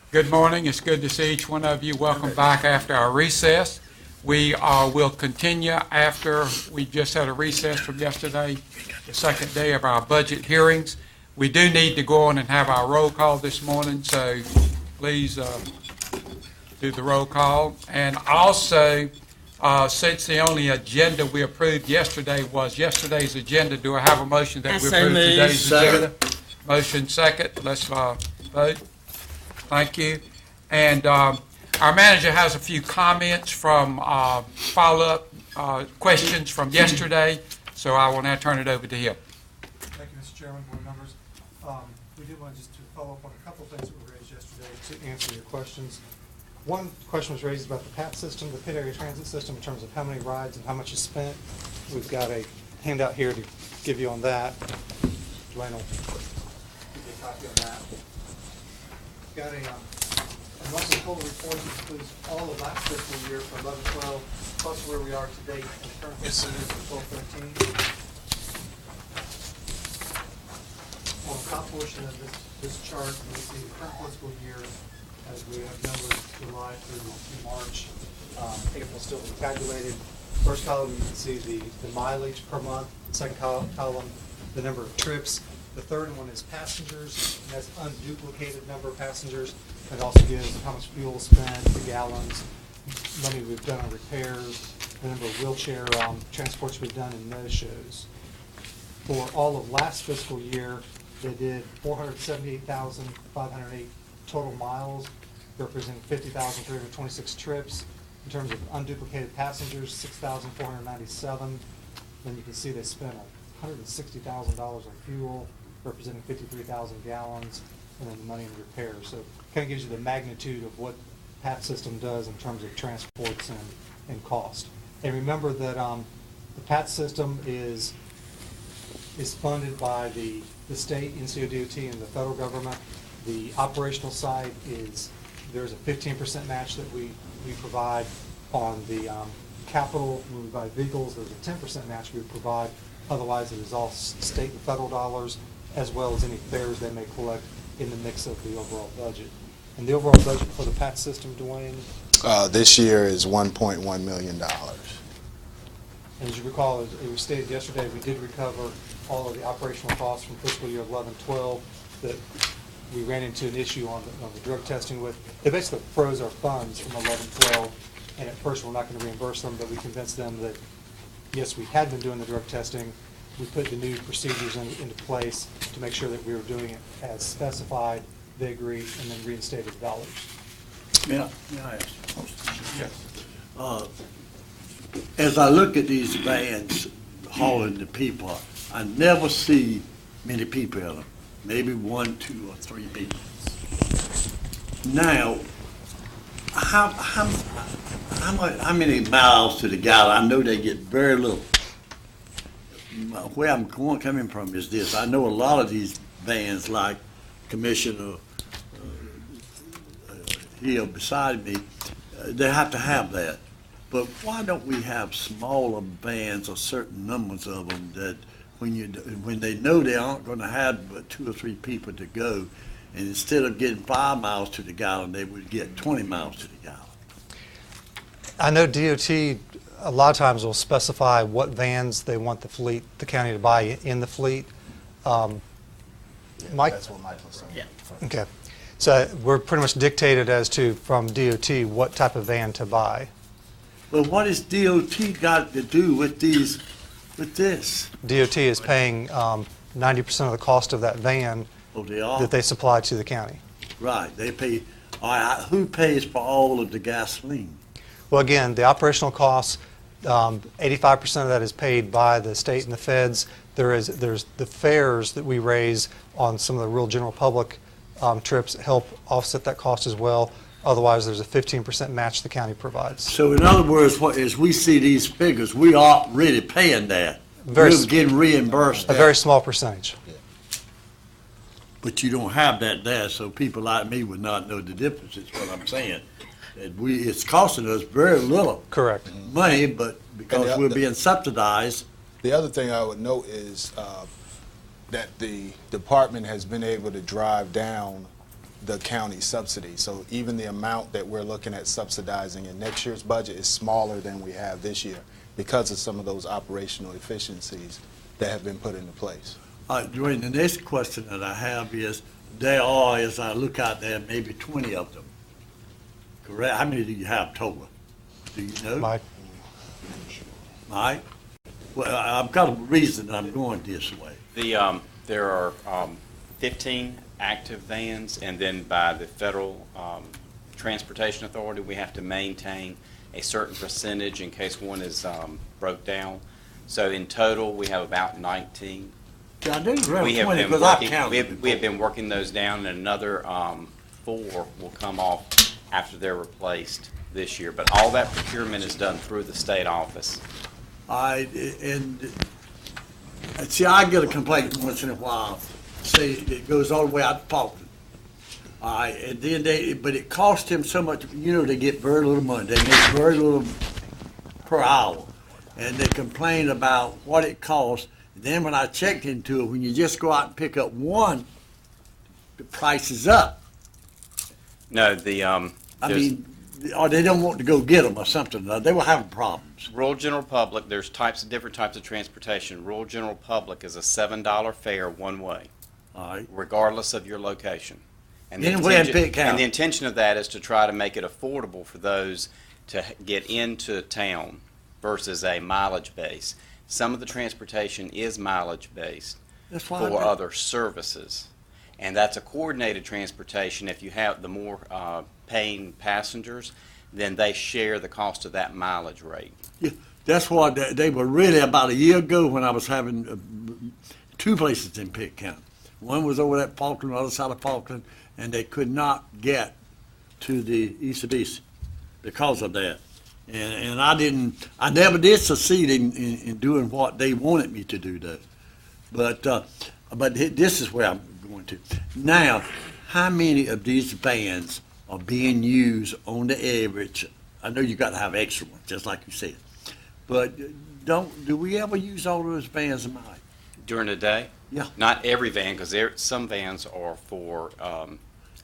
Good morning. It's good to see each one of you. Welcome back after our recess. We will continue after we just had a recess from yesterday, the second day of our budget hearings. We do need to go on and have our roll call this morning, so please do the roll call. And also, since the only agenda we approved yesterday was yesterday's agenda, do I have a motion that we approve today's agenda? Motion second. Let's vote. Thank you. And our manager has a few comments from follow-up questions from yesterday, so I will now turn it over to him. Thank you, Mr. Chairman, board members. We did want just to follow up on a couple of things that were raised yesterday to answer your questions. One question was raised about the PAT system, the Pitt Area Transit System, in terms of how many rides and how much is spent. We've got a handout here to give you on that. Dwayne will give you a copy on that. Got a monthly total report that includes all of last fiscal year for 11-12, plus where we are today in the current fiscal year for 12-13. On the top portion of this chart, you see the current fiscal year as we have numbers July through March. April still to be calculated. First column, you can see the mileage per month. Second column, the number of trips. The third one is passengers, and that's unduplicated number of passengers. It also gives how much fuel spent, the gallons, money we've done on repairs, the number of wheelchair transports we've done in no-shows. For all of last fiscal year, they did 478,508 total miles, representing 50,326 trips. In terms of unduplicated passengers, 6,497. Then you can see they spent $160,000 on fuel, representing 53,000 gallons, and then money in repairs. So it kind of gives you the magnitude of what PAT system does in terms of transports and cost. And remember that the PAT system is funded by the state, NCODOT, and the federal government. The operational side is, there's a 15% match that we provide on the capital. When we buy vehicles, there's a 10% match we provide. Otherwise, it is all state and federal dollars, as well as any fares they may collect in the mix of the overall budget. And the overall budget for the PAT system, Dwayne? This year is $1.1 million. And as you recall, as it was stated yesterday, we did recover all of the operational costs from fiscal year 11-12 that we ran into an issue on the drug testing with. They basically froze our funds from 11-12, and at first we're not going to reimburse them, but we convinced them that, yes, we had been doing the drug testing. We put the new procedures into place to make sure that we were doing it as specified. They agreed, and then reinstated the dollars. Yeah, I asked a question. Yes. As I look at these vans hauling the people, I never see many people in them. Maybe 1, 2, or 3 people. Now, how many miles to the gallon? I know they get very little. Where I'm coming from is this. I know a lot of these vans, like Commissioner here beside me, they have to have that. But why don't we have smaller vans, or certain numbers of them, that when they know they aren't going to have but 2 or 3 people to go, and instead of getting 5 miles to the gallon, they would get 20 miles to the gallon? I know DOT a lot of times will specify what vans they want the county to buy in the fleet. Mike? That's what Michael said. Yeah. Okay. So we're pretty much dictated as to, from DOT, what type of van to buy. Well, what has DOT got to do with this? DOT is paying 90% of the cost of that van that they supply to the county. Right. They pay. All right, who pays for all of the gasoline? Well, again, the operational costs, 85% of that is paid by the state and the feds. There's the fares that we raise on some of the rural general public trips help offset that cost as well. Otherwise, there's a 15% match the county provides. So in other words, as we see these figures, we aren't really paying that. We're getting reimbursed. A very small percentage. But you don't have that there, so people like me would not know the difference, is what I'm saying. It's costing us very little. Correct. Money, but because we're being subsidized. The other thing I would note is that the department has been able to drive down the county subsidy. So even the amount that we're looking at subsidizing in next year's budget is smaller than we have this year because of some of those operational efficiencies that have been put into place. Dwayne, the next question that I have is, there are, as I look out there, maybe 20 of them. Correct? How many do you have total? Do you know? Mike? Mike? Well, I've got a reason I'm going this way. There are 15 active vans, and then by the Federal Transportation Authority, we have to maintain a certain percentage in case one is broke down. So in total, we have about 19. I knew around We have 20 been because I working, counted. we have been working those down, and another 4 will come off after they're replaced this year. But all that procurement is done through the state office. And see, I get a complaint once in a while, say it goes all the way out to Falkland. All right, and then but it costs them so much, they get very little money. They make very little per hour. And they complain about what it costs. Then when I checked into it, when you just go out and pick up one, the price is up. No, Or they don't want to go get them or something. They were having problems. Rural General Public, there's different types of transportation. Rural General Public is a $7 fare one way, All right. regardless of your location. And the Anywhere in intention- Pitt County. And the intention of that is to try to make it affordable for those to get into town versus a mileage base. Some of the transportation is mileage based That's why. for other services. And that's a coordinated transportation. If you have the more paying passengers, then they share the cost of that mileage rate. Yeah, that's why they were really about a year ago when I was having 2 places in Pitt County. One was over at Falkland, the other side of Falkland, and they could not get to the east of east because of that. And I never did succeed in doing what they wanted me to do though. But this is where I'm going to. Now, how many of these vans are being used on the average? I know you got to have extra ones, just like you said. But do we ever use all those vans, Mike? During the day? Yeah. Not every van, because some vans are for,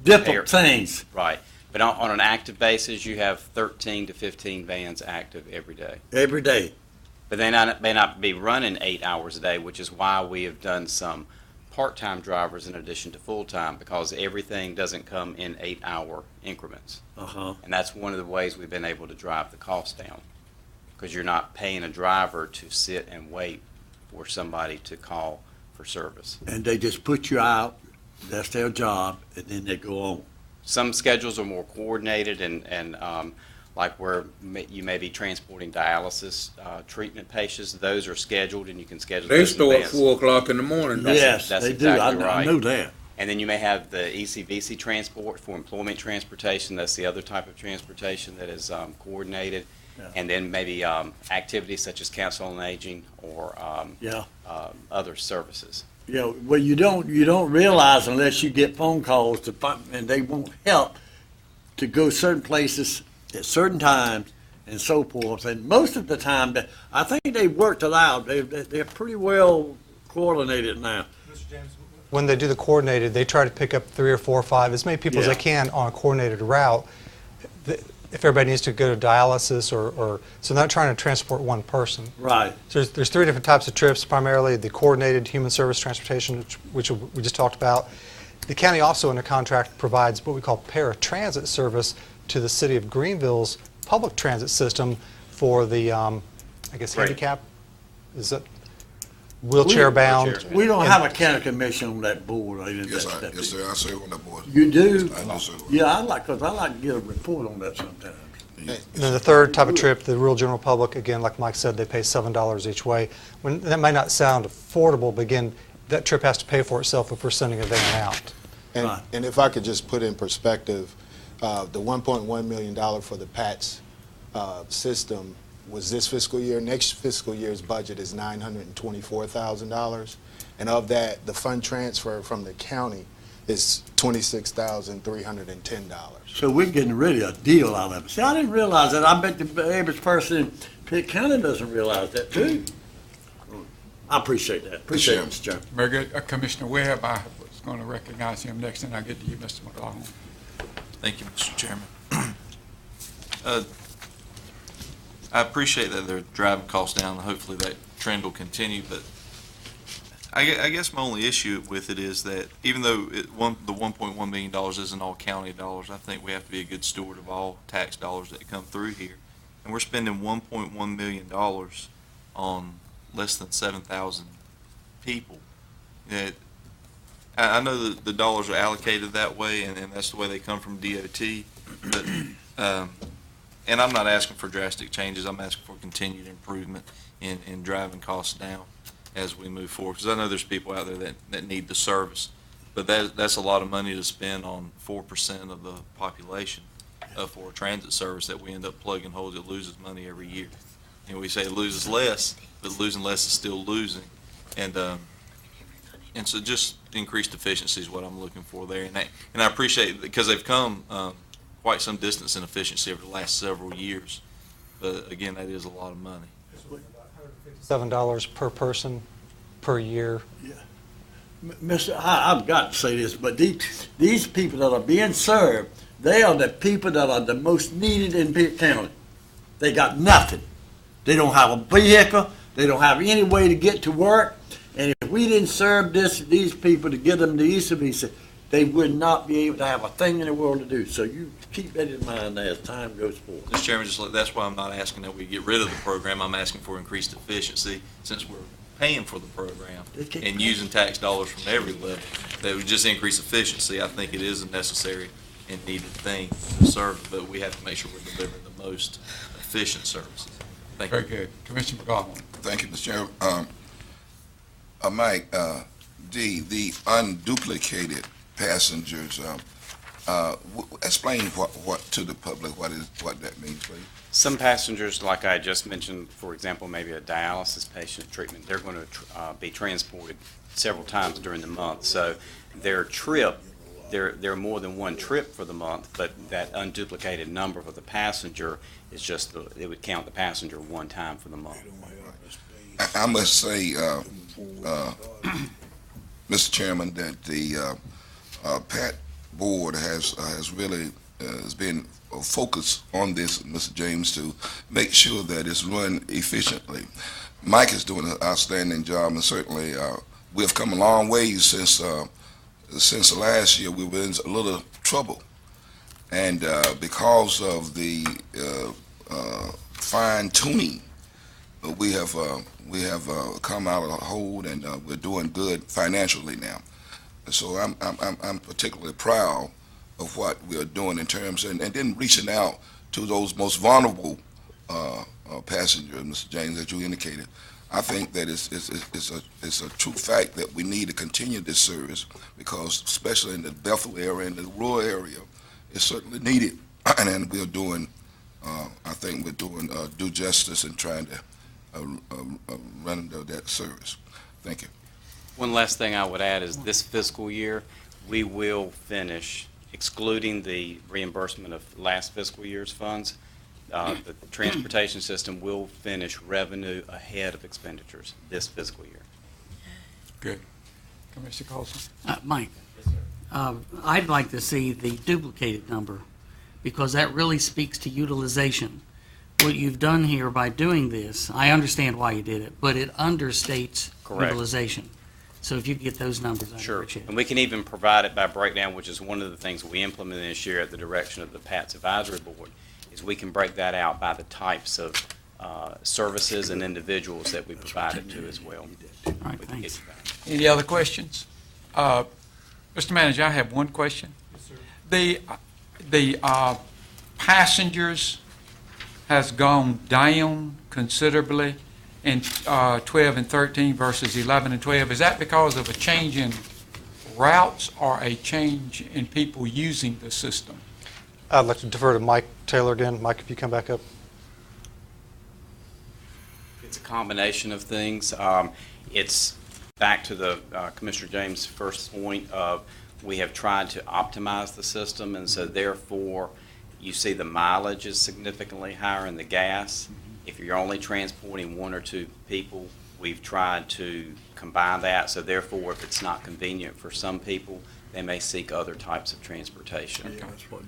Different things. right. But on an active basis, you have 13 to 15 vans active every day. Every day. But they may not be running 8 hours a day, which is why we have done some part-time drivers in addition to full-time, because everything doesn't come in 8-hour increments. Uh-huh. And that's one of the ways we've been able to drive the cost down, because you're not paying a driver to sit and wait for somebody to call for service. And they just put you out, that's their job, and then they go on. Some schedules are more coordinated and like where you may be transporting dialysis treatment patients, those are scheduled and you can schedule They those in start at advance. 4 o'clock in the morning. Yes, that's they do. exactly I right. know that. And then you may have the ECVC transport for employment transportation. That's the other type of transportation that is coordinated. Yeah. And then maybe activities such as council on aging or Yeah. other services. Yeah, well, you don't realize unless you get phone calls and they won't help to go certain places at certain times and so forth. And most of the time, I think they've worked it out. They're pretty well coordinated now. Mr. James? When they do the coordinated, they try to pick up 3 or 4 or 5, as many people as Yeah. they can on a coordinated route. If everybody needs to go to dialysis so they're not trying to transport one person. Right. So there's 3 different types of trips, primarily the coordinated human service transportation, which we just talked about. The county also under contract provides what we call paratransit service to the city of Greenville's public transit system for the, I guess, Right. handicap, is it wheelchair bound? Wheelchair. We don't have a county commission on that board. Or anything Yes, like that. yes, sir. I serve on that board. You do? I do, sir. Yeah, I like to get a report on that sometimes. And then the third type of trip, the rural general public, again, like Mike said, they pay $7 each way. That may not sound affordable, but again, that trip has to pay for itself if we're sending a van out. And, Right. and if I could just put in perspective, the $1.1 million for the PATS system was this fiscal year. Next fiscal year's budget is $924,000. And of that, the fund transfer from the county is $26,310. So we're getting really a deal out of it. See, I didn't realize that. I bet the average person in Pitt County doesn't realize that too. I appreciate that. Appreciate it, Mr. Chairman. Very good. Commissioner Webb, I was going to recognize him next, and I'll get to you, Mr. McLaughlin. Thank you, Mr. Chairman. I appreciate that they're driving costs down, and hopefully that trend will continue, but I guess my only issue with it is that even though the $1.1 million isn't all county dollars, I think we have to be a good steward of all tax dollars that come through here. And we're spending $1.1 million on less than 7,000 people. I know that the dollars are allocated that way, and that's the way they come from DOT, but and I'm not asking for drastic changes. I'm asking for continued improvement in driving costs down as we move forward, because I know there's people out there that need the service, but that's a lot of money to spend on 4% of the population for a transit service that we end up plugging holes. It loses money every year. And we say it loses less, but losing less is still losing. And so just increased efficiency is what I'm looking for there. And I appreciate it because they've come quite some distance in efficiency over the last several years. But again, that is a lot of money. $7 per person per year. Mr., I've got to say this, but these people that are being served, they are the people that are the most needed in Pitt County. They got nothing. They don't have a vehicle. They don't have any way to get to work. And if we didn't serve these people to get them to Easter Visa, they would not be able to have a thing in the world to do. So you keep that in mind as time goes forward. Mr. Chairman, that's why I'm not asking that we get rid of the program. I'm asking for increased efficiency since we're paying for the program and using tax dollars from every level. That would just increase efficiency. I think it is a necessary and needed thing to serve, but we have to make sure we're delivering the most efficient services. Thank you. Very good. Commissioner McLaughlin. Thank you, Mr. Chairman. Mike, the unduplicated passengers, explain what to the public, what that means, please. Some passengers, like I just mentioned, for example, maybe a dialysis patient treatment, they're going to be transported several times during the month. So their trip, there are more than one trip for the month, but that unduplicated number for the passenger is just, it would count the passenger one time for the month. I must say, Mr. Chairman, that the PAT board has really been focused on this, Mr. James, to make sure that it's run efficiently. Mike is doing an outstanding job, and certainly we've come a long way since last year. We were in a little trouble, and because of the fine tuning, we have come out of the hold, and we're doing good financially now. So I'm particularly proud of what we are doing in terms and then reaching out to those most vulnerable passengers, Mr. James, as you indicated. I think that it's a true fact that we need to continue this service because, especially in the Bethel area and the rural area, it's certainly needed. And we're doing, I think we're doing due justice in trying to run that service. Thank you. One last thing I would add is this fiscal year, we will finish, excluding the reimbursement of last fiscal year's funds, the transportation system will finish revenue ahead of expenditures this fiscal year. Good. Commissioner Colson. Mike, I'd like to see the duplicated number because that really speaks to utilization. What you've done here by doing this, I understand why you did it, but it understates Correct. Utilization. So if you could get those numbers, I'd Sure. appreciate it. And we can even provide it by breakdown, which is one of the things we implemented this year at the direction of the PATS Advisory Board, is we can break that out by the types of services and individuals that we provide it to as well. All right, We can get thanks. you that. Any other questions? Mr. Manager, I have one question. Yes, sir. The passengers has gone down considerably in 12 and 13 versus 11 and 12. Is that because of a change in routes or a change in people using the system? I'd like to defer to Mike Taylor again. Mike, if you come back up. It's a combination of things. It's back to the Commissioner James' first point of we have tried to optimize the system, and so therefore you see the mileage is significantly higher in the gas. If you're only transporting one or two people we've tried to combine that, so therefore, if it's not convenient for some people, they may seek other types of transportation.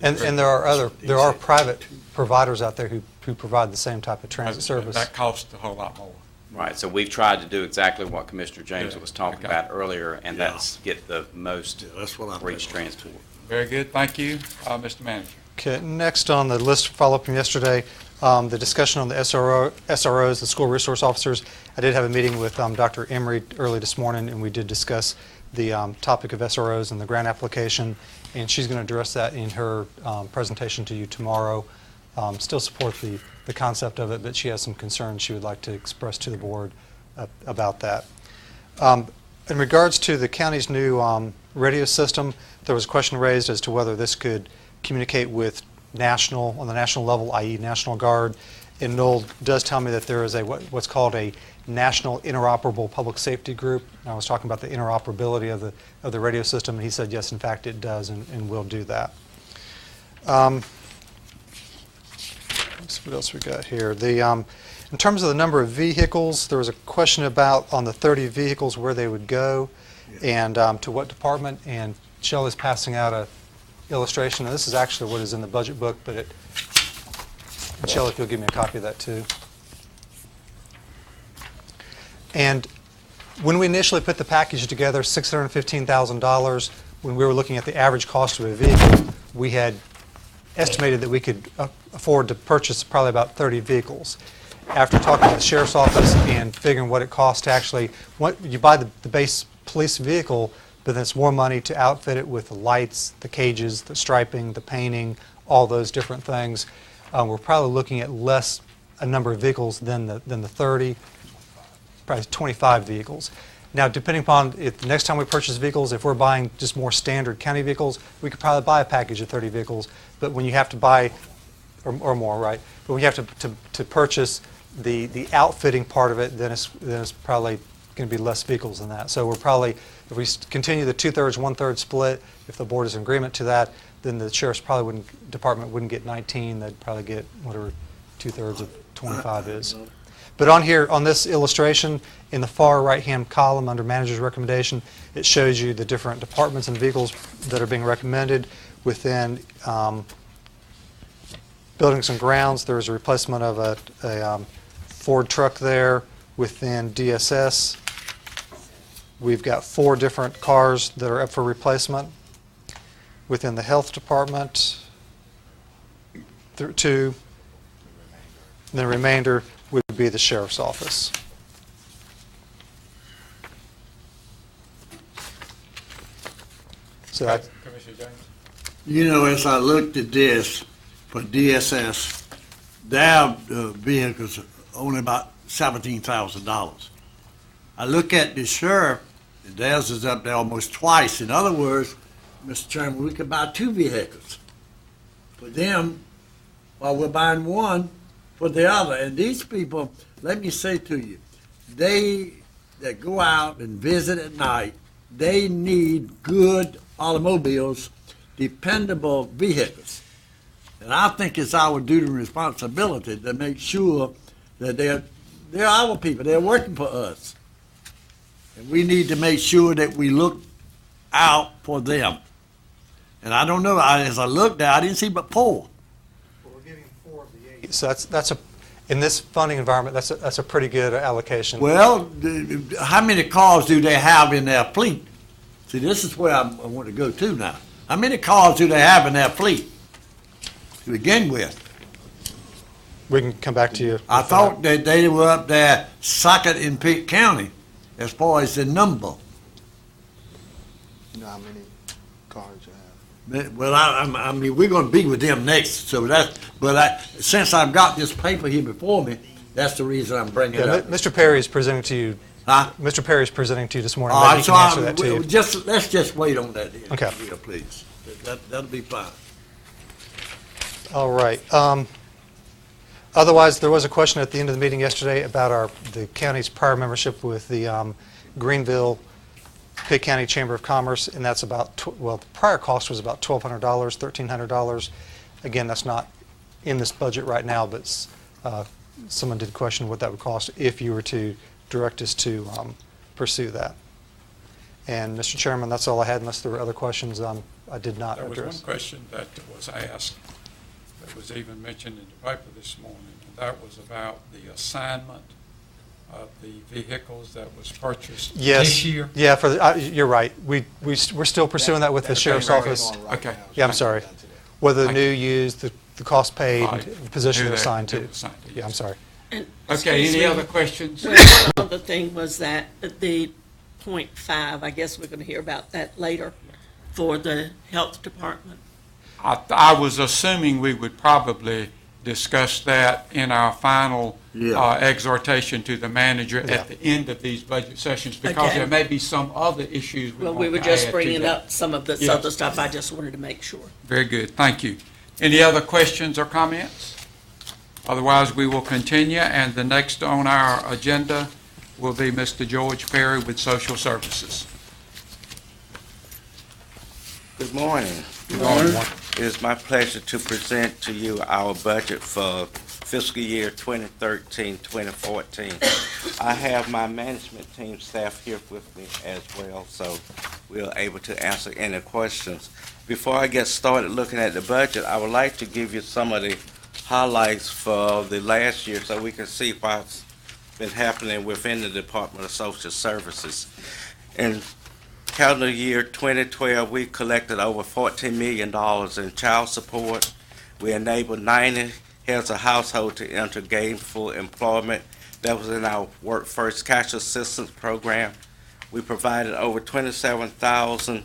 And there are private providers out there who provide the same type of transit service. That costs a whole lot more. Right, so we've tried to do exactly what Commissioner James was talking Okay. about earlier, and Yeah. that's get the most That's what I'm for each thinking. transport. Very good, thank you. Mr. Manager. Okay, next on the list, follow-up from yesterday, the discussion on the SROs, the school resource officers. I did have a meeting with Dr. Emery early this morning, and we did discuss the topic of SROs and the grant application, and she's going to address that in her presentation to you tomorrow. Still support the concept of it, but she has some concerns she would like to express to the board about that. In regards to the county's new radio system, there was a question raised as to whether this could communicate with on the national level, i.e. National Guard. And Noel does tell me that there is what's called a National Interoperable Public Safety Group. And I was talking about the interoperability of the radio system, and he said yes, in fact, it does, and will do that. Let's see what else we got here. In terms of the number of vehicles, there was a question about on the 30 vehicles where they would go and to what department, and Shelley's passing out a illustration. Now, this is actually what is in the budget book, but and Shelley, if you'll give me a copy of that too. And when we initially put the package together, $615,000, when we were looking at the average cost of a vehicle, we had estimated that we could afford to purchase probably about 30 vehicles. After talking to the sheriff's office and figuring what it costs to actually, you buy the base police vehicle, but then it's more money to outfit it with the lights, the cages, the striping, the painting, all those different things. We're probably looking at a number of vehicles than the 30, probably 25 vehicles. Now, depending upon if the next time we purchase vehicles, if we're buying just more standard county vehicles, we could probably buy a package of 30 vehicles. But when you have to buy, or more, right? But when you have to purchase the outfitting part of it, then it's probably going to be less vehicles than that. So we're probably, if we continue the 2/3, 1/3 split, if the board is in agreement to that, then the sheriff's department wouldn't get 19. They'd probably get whatever 2/3 of 25 is. But on here, on this illustration, in the far right-hand column under manager's recommendation, it shows you the different departments and vehicles that are being recommended. Within buildings and grounds, there's a replacement of a Ford truck there. Within DSS, we've got 4 different cars that are up for replacement. Within the health department, 2. And the remainder would be the sheriff's office. So that, Commissioner James. You know, as I looked at this for DSS, their vehicles are only about $17,000. I look at the sheriff, theirs is up there almost twice. In other words, Mr. Chairman, we could buy 2 vehicles for them while we're buying one for the other. And these people, let me say to you, they that go out and visit at night, they need good automobiles, dependable vehicles. And I think it's our duty and responsibility to make sure that they're our people. They're working for us. And we need to make sure that we look out for them. And I don't know, as I looked there, I didn't see but 4. Well, we're giving 4 of the 8. so that's in this funding environment, that's a pretty good allocation. Well, how many cars do they have in their fleet? See, this is where I want to go to now. How many cars do they have in their fleet to begin with? We can come back to you. I thought that they were up there second in Pitt County as far as the number. You know how many cars you have? Well, I mean, we're going to be with them next. So since I've got this paper here before me, that's the reason I'm bringing it Yeah, up. Mr. Perry is presenting to you. Huh? Mr. Perry is presenting to you this morning. All Maybe right, he can answer that to you. let's just wait on that. Okay. Here, please. That'll be fine. All right. Otherwise, there was a question at the end of the meeting yesterday about the county's prior membership with the Greenville Pitt County Chamber of Commerce, and that's about, the prior cost was about $1,200, $1,300. Again, that's not in this budget right now, but someone did question what that would cost if you were to direct us to pursue that. And Mr. Chairman, that's all I had, unless there were other questions I did not There was address. one question that was asked, that was even mentioned in the paper this morning, and that was about the assignment of the vehicles that was purchased Yes. this year. Yeah, you're right. We're still pursuing that with the sheriff's office. Okay. Yeah, I'm sorry. Whether Thank new, used, the cost paid, Right. the position Who they're that- assigned who to. was assigned to, Yeah, I'm yes. sorry. And, Okay, excuse any me, other questions? Well, one other thing was that the .5, I guess we're going to hear about that later, for the health department. I was assuming we would probably discuss that in our final Yeah. exhortation to the manager Yeah. at the end of these budget sessions, because Okay. there may be some other issues we Well, want we to were just add to bringing that. up some of this Yes. other stuff. I just wanted to make sure. Very good, thank you. Any other questions or comments? Otherwise, we will continue, and the next on our agenda will be Mr. George Perry with Social Services. Good morning. Good morning. It is my pleasure to present to you our budget for fiscal year 2013-2014. I have my management team staff here with me as well, so we're able to answer any questions. Before I get started looking at the budget, I would like to give you some of the highlights for the last year so we can see what's been happening within the Department of Social Services. In calendar year 2012, we collected over $14 million in child support. We enabled 90 heads of household to enter gainful employment. That was in our Work First Cash Assistance Program. We provided over 27,000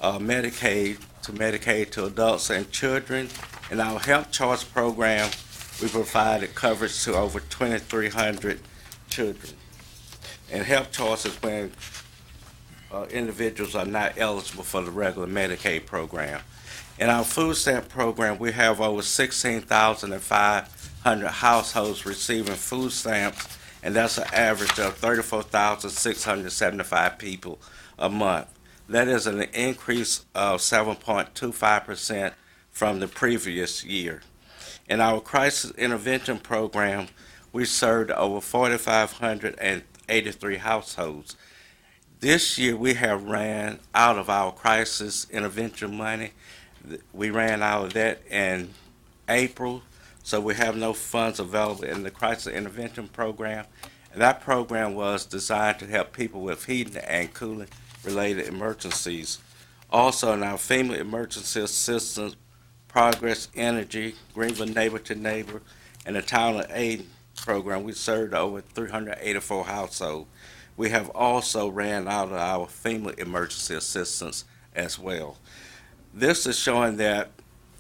Medicaid to adults and children. In our Health Choice Program, we provided coverage to over 2,300 children. And Health Choice is when individuals are not eligible for the regular Medicaid program. In our food stamp program, we have over 16,500 households receiving food stamps, and that's an average of 34,675 people a month. That is an increase of 7.25% from the previous year. In our crisis intervention program, we served over 4,583 households. This year, we have ran out of our crisis intervention money. We ran out of that in April, so we have no funds available in the crisis intervention program. And that program was designed to help people with heating and cooling related emergencies. Also, in our FEMA emergency assistance, Progress Energy, Greenville Neighbor to Neighbor, and the Town of Aid program, we served over 384 households. We have also ran out of our FEMA emergency assistance as well. This is showing that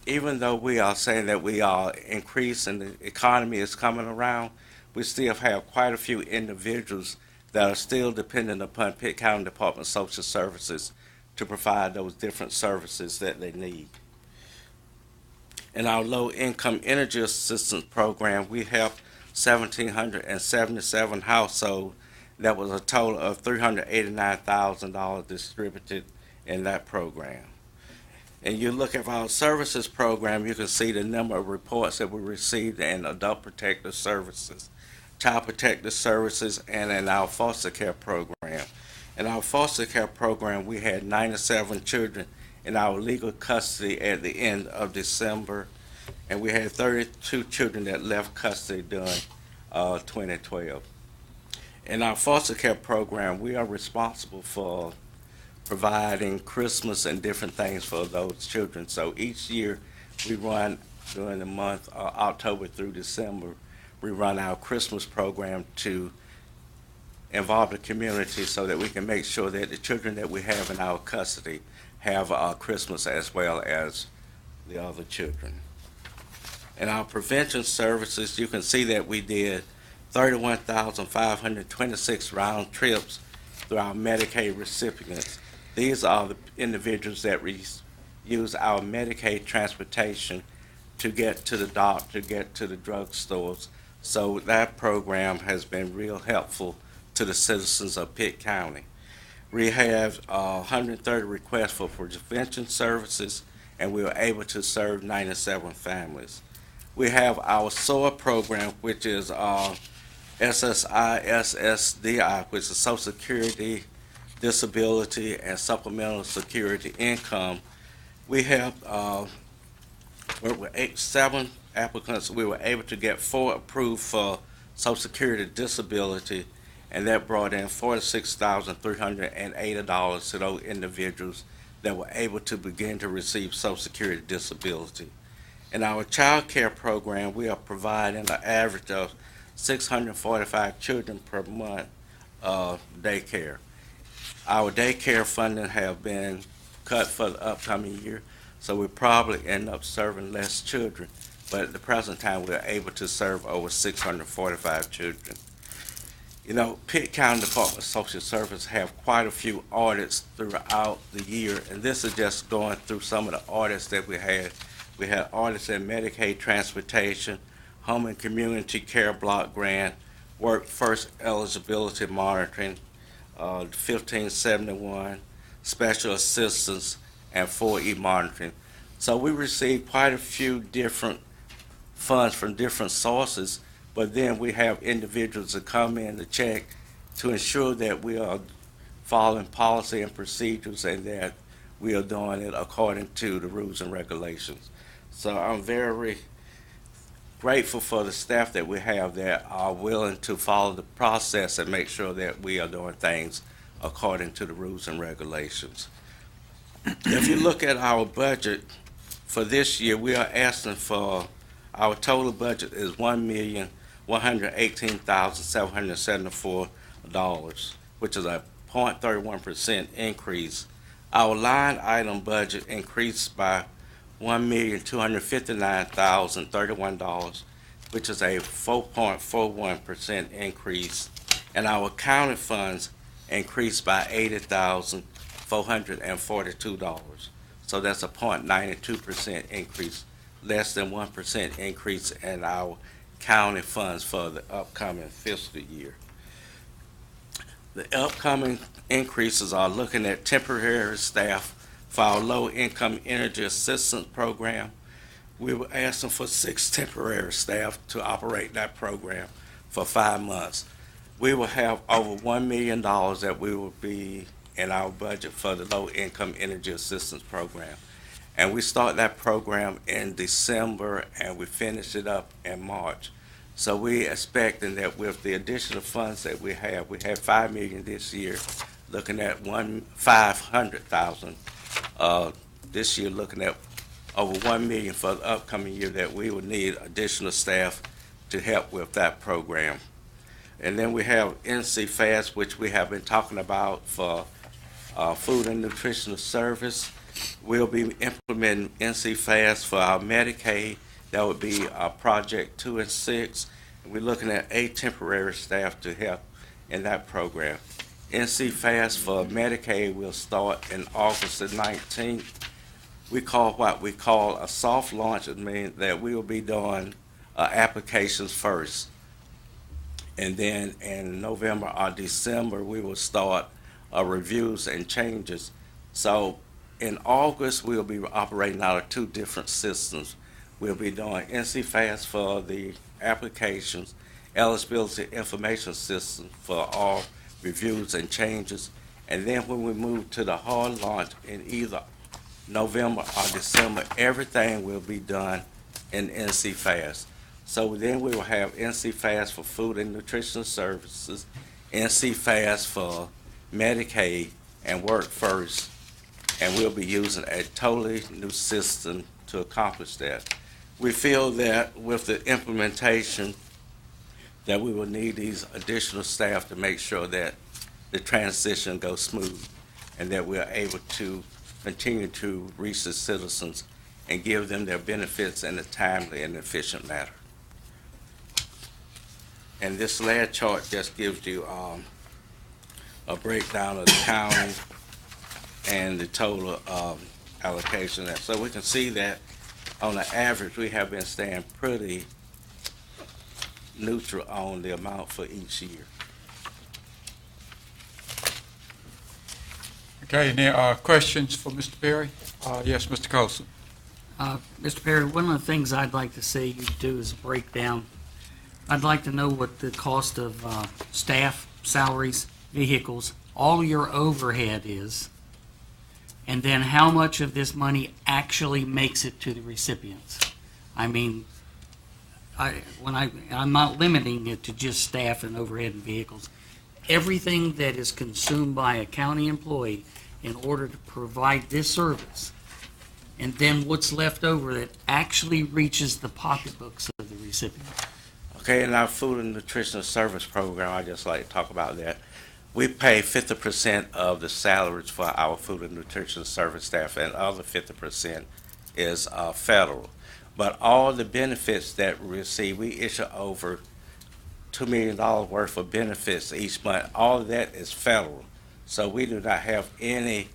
even though we are saying that we are increasing, the economy is coming around, we still have quite a few individuals that are still dependent upon Pitt County Department of Social Services to provide those different services that they need. In our low-income energy assistance program, we helped 1,777 households. That was a total of $389,000 distributed in that program. And you look at our services program, you can see the number of reports that we received in adult protective services, child protective services, and in our foster care program. In our foster care program, we had 97 children in our legal custody at the end of December, and we had 32 children that left custody during 2012. In our foster care program, we are responsible for providing Christmas and different things for those children. So each year we run during the month October through December, we run our Christmas program to involve the community so that we can make sure that the children that we have in our custody have Christmas as well as the other children. In our prevention services, you can see that we did 31,526 round trips through our Medicaid recipients. These are the individuals that use our Medicaid transportation to get to the doctor, to get to the drugstores. So that program has been real helpful to the citizens of Pitt County. We have 130 requests for prevention services, and we were able to serve 97 families. We have our SOAR program, which is SSI, SSDI, which is Social Security, Disability, and Supplemental Security Income. We have, with 7 applicants, we were able to get 4 approved for Social Security Disability, and that brought in $46,380 to those individuals that were able to begin to receive Social Security Disability. In our child care program, we are providing an average of 645 children per month daycare. Our daycare funding have been cut for the upcoming year, so we probably end up serving less children. But at the present time, we're able to serve over 645 children. You know, Pitt County Department of Social Services have quite a few audits throughout the year, and this is just going through some of the audits that we had. We had audits in Medicaid transportation, home and community care block grant, workforce eligibility monitoring, 1571, special assistance, and 4E monitoring. So we received quite a few different funds from different sources, but then we have individuals that come in to check to ensure that we are following policy and procedures and that we are doing it according to the rules and regulations. So I'm very grateful for the staff that we have that are willing to follow the process and make sure that we are doing things according to the rules and regulations. If you look at our budget for this year, we are asking for, our total budget is $1,118,774, which is a 0.31% increase. Our line item budget increased by $1,259,031, which is a 4.41% increase, and our county funds increased by $80,442. So that's a 0.92% increase, less than 1% increase in our county funds for the upcoming fiscal year. The upcoming increases are looking at temporary staff for our low-income energy assistance program. We were asking for 6 temporary staff to operate that program for 5 months. We will have over $1 million that we will be in our budget for the low-income energy assistance program. And we start that program in December and we finish it up in March. So we're expecting that with the additional funds that we have $5 million this year, looking at $500,000 this year, looking at over $1 million for the upcoming year, that we will need additional staff to help with that program. And then we have NC Fast, which we have been talking about for food and nutritional service. We'll be implementing NC Fast for our Medicaid. That would be Project 2 and 6. And we're looking at 8 temporary staff to help in that program. NC Fast for Medicaid will start in August the 19th. We call what we call a soft launch. It means that we will be doing applications first. And then in November or December, we will start reviews and changes. So in August, we'll be operating out of 2 different systems. We'll be doing NC Fast for the applications, eligibility information system for all reviews and changes. And then when we move to the hard launch in either November or December, everything will be done in NC Fast. So then we will have NC Fast for food and nutritional services, NC Fast for Medicaid and Work First, and we'll be using a totally new system to accomplish that. We feel that with the implementation that we will need these additional staff to make sure that the transition goes smooth and that we are able to continue to reach the citizens and give them their benefits in a timely and efficient manner. And this last chart just gives you a breakdown of the county and the total allocation there. So we can see that on the average, we have been staying pretty neutral on the amount for each year. Okay, now, questions for Mr. Perry? Yes, Mr. Colson. Mr. Perry, one of the things I'd like to see you do is break down I'd like to know what the cost of staff, salaries, vehicles, all your overhead is, and then how much of this money actually makes it to the recipients. I mean, I'm not limiting it to just staff and overhead and vehicles. Everything that is consumed by a county employee in order to provide this service, and then what's left over that actually reaches the pocketbooks of the recipient. Okay, in our food and nutritional service program, I just like to talk about that. We pay 50% of the salaries for our food and nutrition service staff, and the other 50% is federal. But all the benefits that we receive, we issue over $2 million worth of benefits each month. All of that is federal. So we do not have any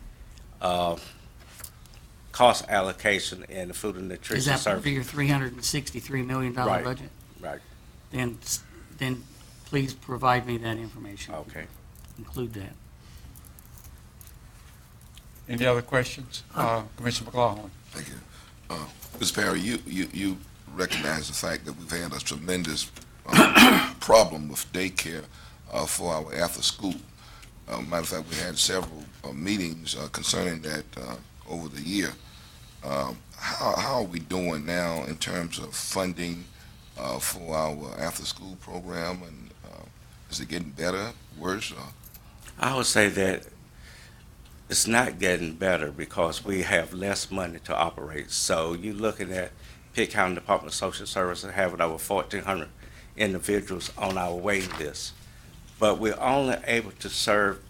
cost allocation in the food and nutrition Is that service. for your $363 million Right. budget? Right, Then please provide me that information. okay. Include that. Any other questions? Commissioner McLaughlin. Thank you. Ms. Perry, you recognize the fact that we've had a tremendous problem with daycare for our after-school. Matter of fact, we had several meetings concerning that over the year. How are we doing now in terms of funding for our after-school program, and is it getting better, worse? I would say that it's not getting better because we have less money to operate. So you're looking at Pitt County Department of Social Services having over 1,400 individuals on our waiting list. But we're only able to serve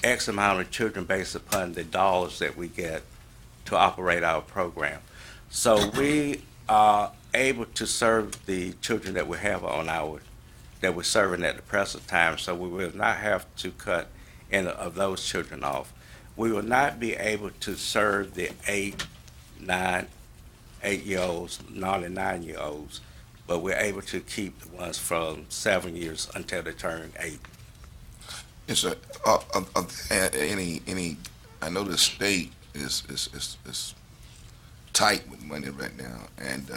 X amount of children based upon the dollars that we get to operate our program. So we are able to serve the children that we have on that we're serving at the present time, so we will not have to cut any of those children off. We will not be able to serve the 8-year-olds, 9-year-olds, but we're able to keep the ones from 7 years until they turn 8. Is there any? I know the state is tight with money right now, and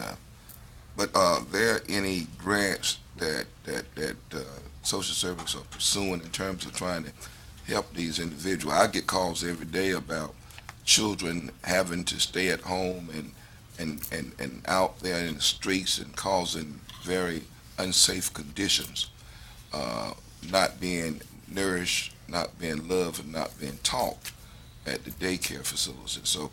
but are there any grants that social services are pursuing in terms of trying to help these individuals? I get calls every day about children having to stay at home and out there in the streets and causing very unsafe conditions, not being nourished, not being loved, and not being taught at the daycare facilities. So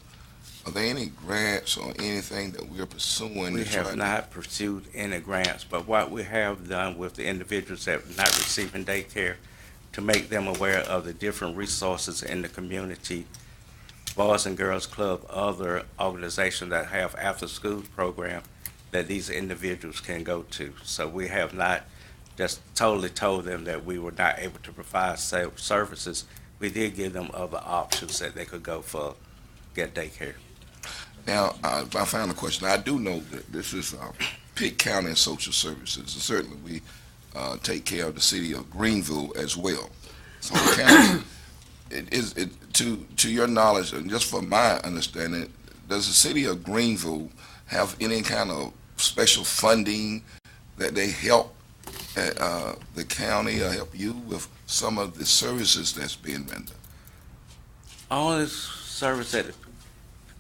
are there any grants or anything that we're pursuing? We have not pursued any grants, but what we have done with the individuals that are not receiving daycare, to make them aware of the different resources in the community, Boys and Girls Club, other organizations that have after-school program that these individuals can go to. So we have not just totally told them that we were not able to provide services. We did give them other options that they could go for, get daycare. Now, my final question, I do know that this is Pitt County Social Services, and certainly we take care of the city of Greenville as well. So county, to your knowledge, and just from my understanding, does the city of Greenville have any kind of special funding that they help the county or help you with some of the services that's being rendered? Only service that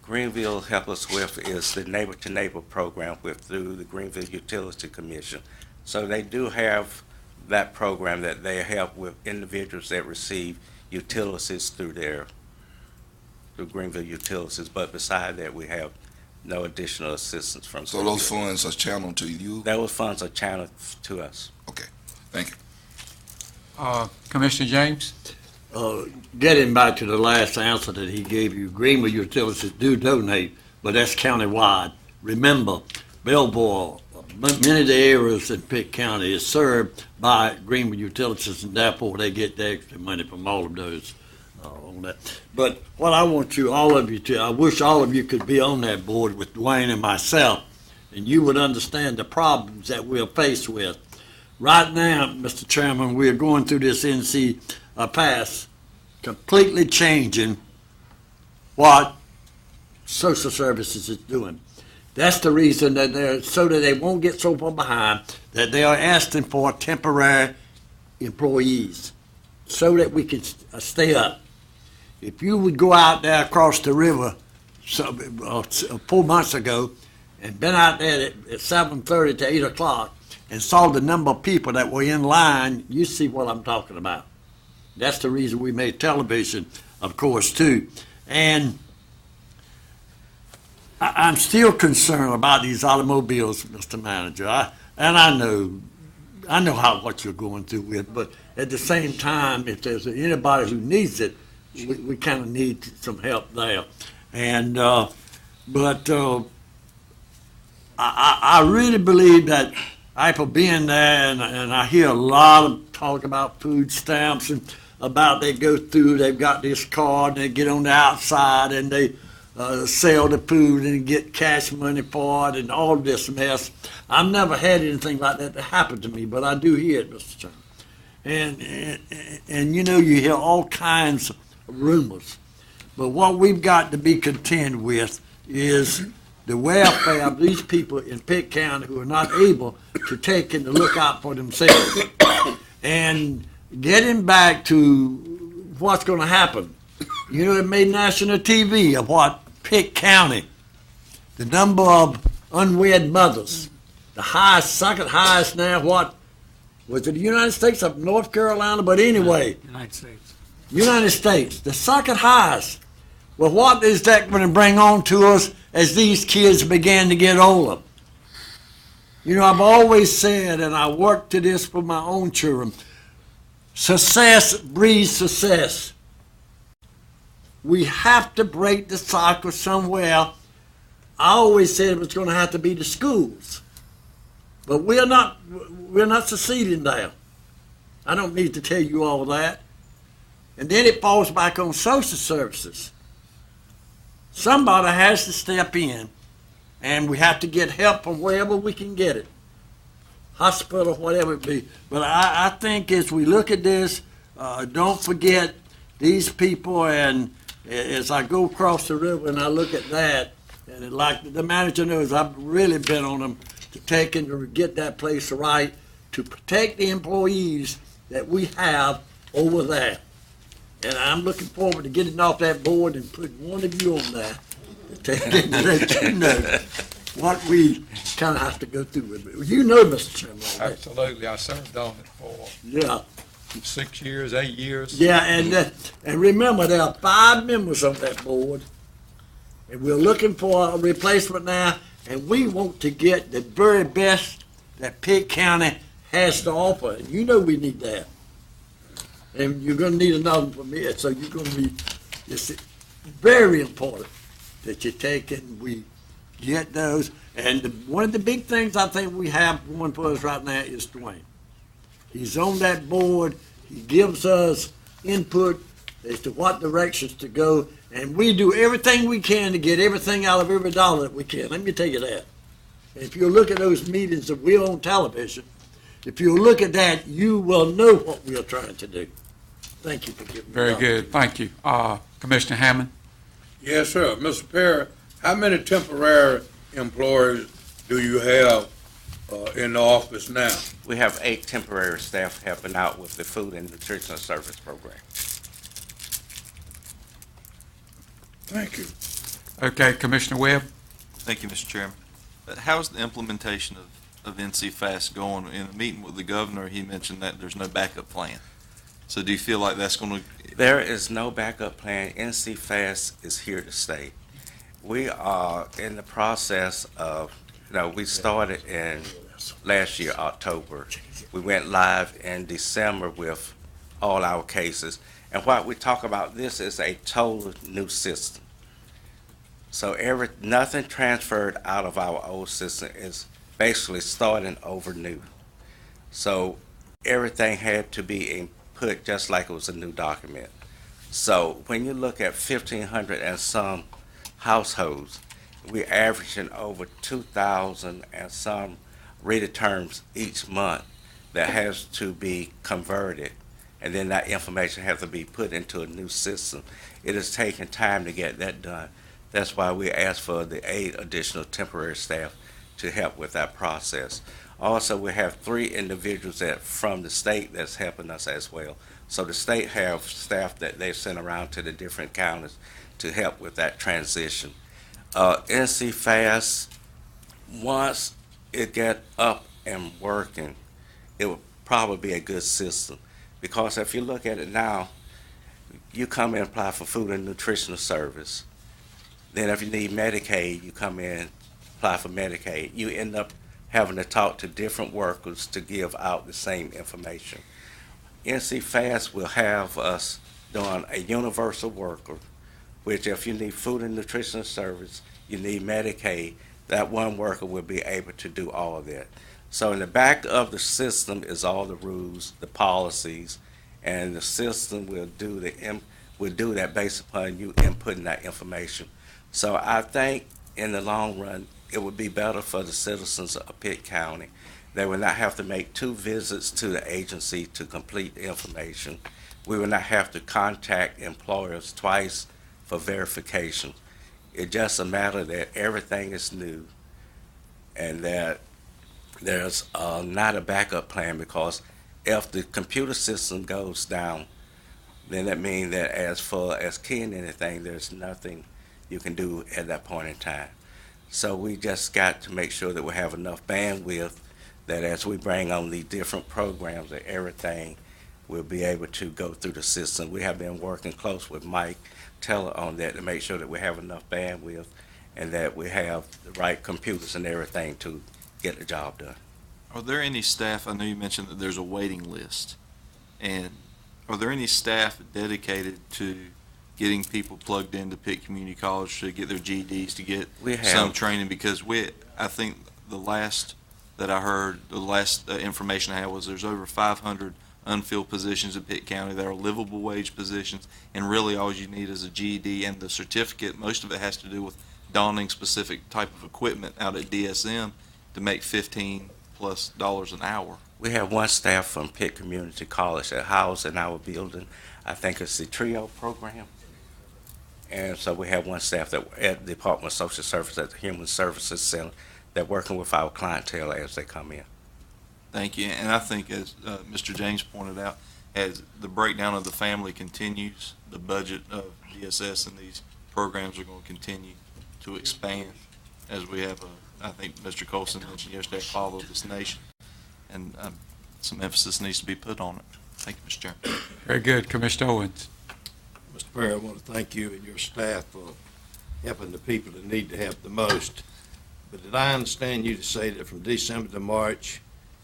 Greenville help us with is the Neighbor to Neighbor program through the Greenville Utility Commission. So they do have that program that they help with individuals that receive utilities through Greenville Utilities. But beside that, we have no additional assistance from. So those funds are channeled to you? Those funds are channeled to us. Okay, thank you. Commissioner James? Getting back to the last answer that he gave you, Greenville Utilities do donate, but that's countywide. Remember, Belleville, many of the areas in Pitt County is served by Greenville Utilities, and therefore they get the extra money from all of those on that. But what I want you, all of you, to, I wish all of you could be on that board with Dwayne and myself, and you would understand the problems that we're faced with. Right now, Mr. Chairman, we're going through this NC pass, completely changing what social services is doing. That's the reason that so that they won't get so far behind, that they are asking for temporary employees so that we can stay up. If you would go out there across the river 4 months ago and been out there at 7:30 to 8 o'clock and saw the number of people that were in line, you see what I'm talking about. That's the reason we made television, of course, too. And I'm still concerned about these automobiles, Mr. Manager. I know what you're going through with, but at the same time, if there's anybody who needs it, we kind of need some help there. And I really believe that after being there, and I hear a lot of talk about food stamps and about they go through, they've got this card, and they get on the outside, and they sell the food and get cash money for it and all this mess. I've never had anything like that happen to me, but I do hear it, Mr. Chairman. And you know, you hear all kinds of rumors. But what we've got to be content with is the welfare of these people in Pitt County who are not able to take and to look out for themselves. And getting back to what's going to happen. You know, it made national TV of what Pitt County, the number of unwed mothers, the highest, second highest now, what, was it the United States of North Carolina? But anyway, United States. United States, the second highest. Well, what is that going to bring on to us as these kids begin to get older? You know, I've always said, and I work to this for my own children, success breeds success. We have to break the cycle somewhere. I always said it was going to have to be the schools, but we're not succeeding there. I don't need to tell you all that. And then it falls back on social services. Somebody has to step in, and we have to get help from wherever we can get it, hospital, whatever it be. But I think as we look at this, don't forget these people. And as I go across the river and I look at that, and like the manager knows, I've really been on them to take and to get that place right, to protect the employees that we have over there. And I'm looking forward to getting off that board and putting one of you on there to take and let you know what we kind of have to go through with it. You know, Mr. Chairman. Absolutely. I served on it for Yeah. 6 years, 8 years. Yeah, and remember, there are 5 members on that board, and we're looking for a replacement now, and we want to get the very best that Pitt County has to offer. And you know we need that. And you're going to need another one from here, so you're going to be, it's very important that you take and we get those. And one of the big things I think we have going for us right now is Dwayne. He's on that board. He gives us input as to what directions to go, and we do everything we can to get everything out of every dollar that we can. Let me tell you that. And if you look at those meetings that we're on television, if you look at that, you will know what we are trying to do. Thank you for giving me Very that. good. Thank you. Commissioner Hammond? Yes, sir. Mr. Perry, how many temporary employees do you have in the office now? We have 8 temporary staff helping out with the food and nutritional service program. Thank you. Okay, Commissioner Webb? Thank you, Mr. Chairman. How's the implementation of NC Fast going? In a meeting with the governor, he mentioned that there's no backup plan. So do you feel like that's going to... There is no backup plan. NC Fast is here to stay. We are in the process of, we started in last year, October. We went live in December with all our cases. And what we talk about, this is a total new system. So nothing transferred out of our old system, is basically starting over new. So everything had to be put just like it was a new document. So when you look at 1,500 and some households, we're averaging over 2,000 and some rated terms each month that has to be converted, and then that information has to be put into a new system. It is taking time to get that done. That's why we asked for the 8 additional temporary staff to help with that process. Also, we have 3 individuals that from the state that's helping us as well. So the state have staff that they send around to the different counties to help with that transition. NC Fast, once it get up and working, it would probably be a good system. Because if you look at it now, you come in and apply for food and nutritional service. Then if you need Medicaid, you come in, apply for Medicaid. You end up having to talk to different workers to give out the same information. NC Fast will have us doing a universal worker, which if you need food and nutritional service, you need Medicaid, that one worker will be able to do all of that. So in the back of the system is all the rules, the policies, and the system will do that based upon you inputting that information. So I think in the long run, it would be better for the citizens of Pitt County. They would not have to make 2 visits to the agency to complete the information. We would not have to contact employers twice for verification. It's just a matter that everything is new and that there's not a backup plan, because if the computer system goes down, then that means that as far as keying anything, there's nothing you can do at that point in time. So we just got to make sure that we have enough bandwidth that as we bring on the different programs, that everything will be able to go through the system. We have been working close with Mike Teller on that to make sure that we have enough bandwidth and that we have the right computers and everything to get the job done. Are there any staff, I know you mentioned that there's a waiting list, and are there any staff dedicated to getting people plugged into Pitt Community College to get their GEDs, to get some training? Because I think the last that I heard, the last information I had was there's over 500 unfilled positions in Pitt County that are livable wage positions, and really all you need is a GED and the certificate. Most of it has to do with donning specific type of equipment out at DSM to make $15+ an hour. We have one staff from Pitt Community College that housed in our building. I think it's the TRIO program. And so we have one staff that at the Department of Social Services at the Human Services Center that working with our clientele as they come in. Thank you. And I think, as Mr. James pointed out, as the breakdown of the family continues, the budget of DSS and these programs are going to continue to expand as we have, I think Mr. Colson mentioned yesterday, follow this nation. And some emphasis needs to be put on it. Thank you, Mr. Chairman. Very good. Commissioner Owens. Mr. Perry, I want to thank you and your staff for helping the people that need the help the most. But did I understand you to say that from December to March,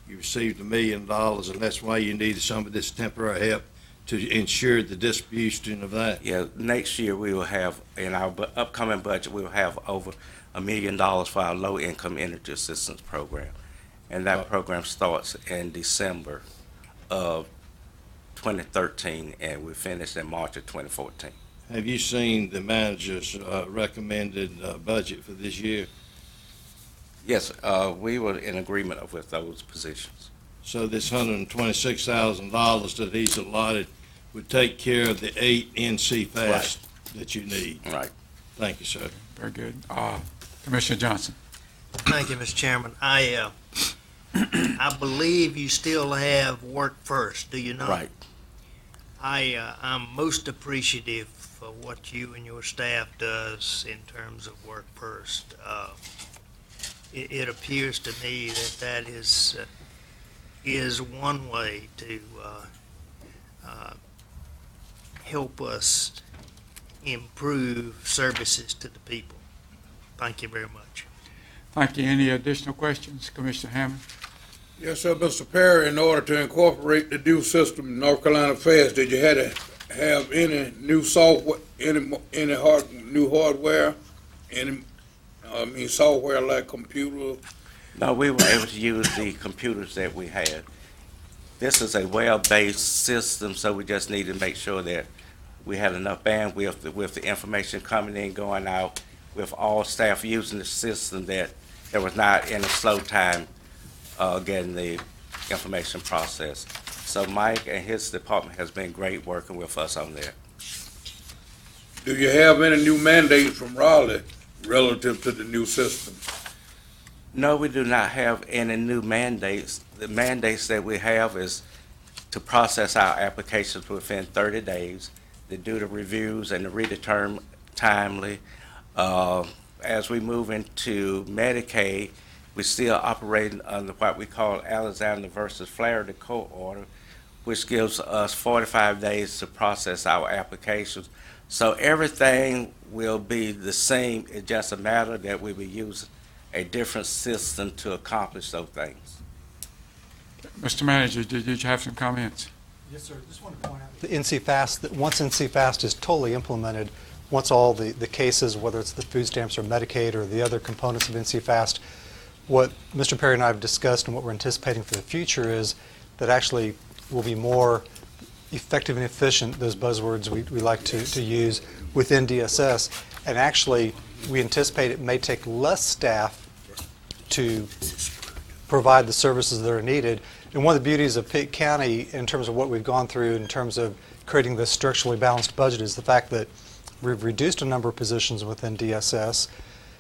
you received $1 million, and that's why you needed some of this temporary help to ensure the distribution of that? Yeah, next year we will have, in our upcoming budget, we will have over $1 million for our low-income energy assistance program. And that program starts in December of 2013, and we finish in March of 2014. Have you seen the manager's recommended budget for this year? Yes, we were in agreement with those positions. So this $126,000 that he's allotted would take care of the 8 NC Fast that you need? Right. Thank you, sir. Very good. Commissioner Johnson. Thank you, Mr. Chairman. I believe you still have Work First, do you not? Right. I'm most appreciative for what you and your staff does in terms of Work First. It appears to me that is one way to help us improve services to the people. Thank you very much. Thank you. Any additional questions, Commissioner Hammond? Yes, sir, Mr. Perry, in order to incorporate the due system in North Carolina Fast, did you have to have any new software, new hardware, software like computer? No, we were able to use the computers that we had. This is a web-based system, so we just need to make sure that we had enough bandwidth with the information coming in, going out, with all staff using the system, that there was not any slow time getting the information processed. So Mike and his department has been great working with us on that. Do you have any new mandates from Raleigh relative to the new system? No, we do not have any new mandates. The mandates that we have is to process our applications within 30 days, to do the reviews and to redetermine timely. As we move into Medicaid, we're still operating under what we call Alexander versus Flaherty court order, which gives us 45 days to process our applications. So everything will be the same. It's just a matter that we will use a different system to accomplish those things. Mr. Manager, did you have some comments? Yes, sir. Just want to point out. The NC-FAST, that once NC-FAST is totally implemented, once all the cases, whether it's the food stamps or Medicaid or the other components of NC-FAST, what Mr. Perry and I have discussed and what we're anticipating for the future is that actually will be more effective and efficient, those buzzwords we like to use, within DSS. And actually, we anticipate it may take less staff to provide the services that are needed. And one of the beauties of Pitt County in terms of what we've gone through in terms of creating this structurally balanced budget is the fact that we've reduced a number of positions within DSS.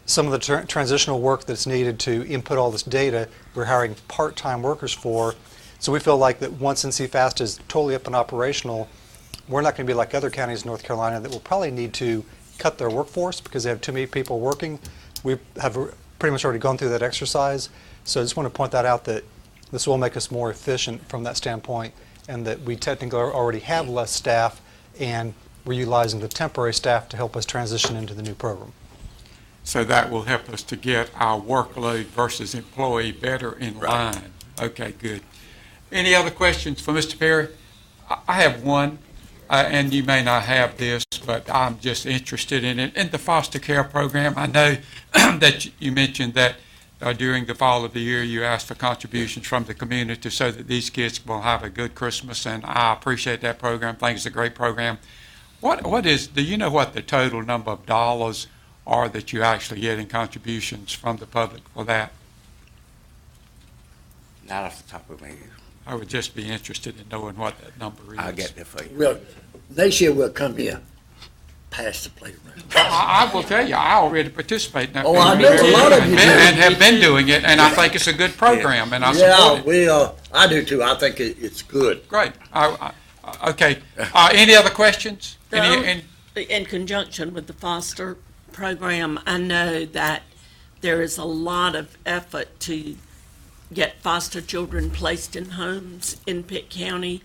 Some of the transitional work that's needed to input all this data, we're hiring part-time workers for. So we feel like that once NC-FAST is totally up and operational, we're not going to be like other counties in North Carolina that will probably need to cut their workforce because they have too many people working. We have pretty much already gone through that exercise. So I just want to point that out, that this will make us more efficient from that standpoint, and that we technically already have less staff, and we're utilizing the temporary staff to help us transition into the new program. So that will help us to get our workload versus employee better in line. Okay, good. Any other questions for Mr. Perry? I have one, and you may not have this, but I'm just interested in it. In the foster care program, I know that you mentioned that during the fall of the year you asked for contributions from the community so that these kids will have a good Christmas, and I appreciate that program. I think it's a great program. Do you know what the total number of dollars are that you actually get in contributions from the public for that? Not off the top of my head. I would just be interested in knowing what that number is. I'll get that for you. Well, next year we'll come here, pass the plate around. I will tell you, I already participate in that. Oh, I know a lot of you do. And have been doing it, and I think it's a good program, and I support it. Yeah, I do too. I think it's good. Great. Okay. Any other questions? In conjunction with the foster program, I know that there is a lot of effort to get foster children placed in homes in Pitt County,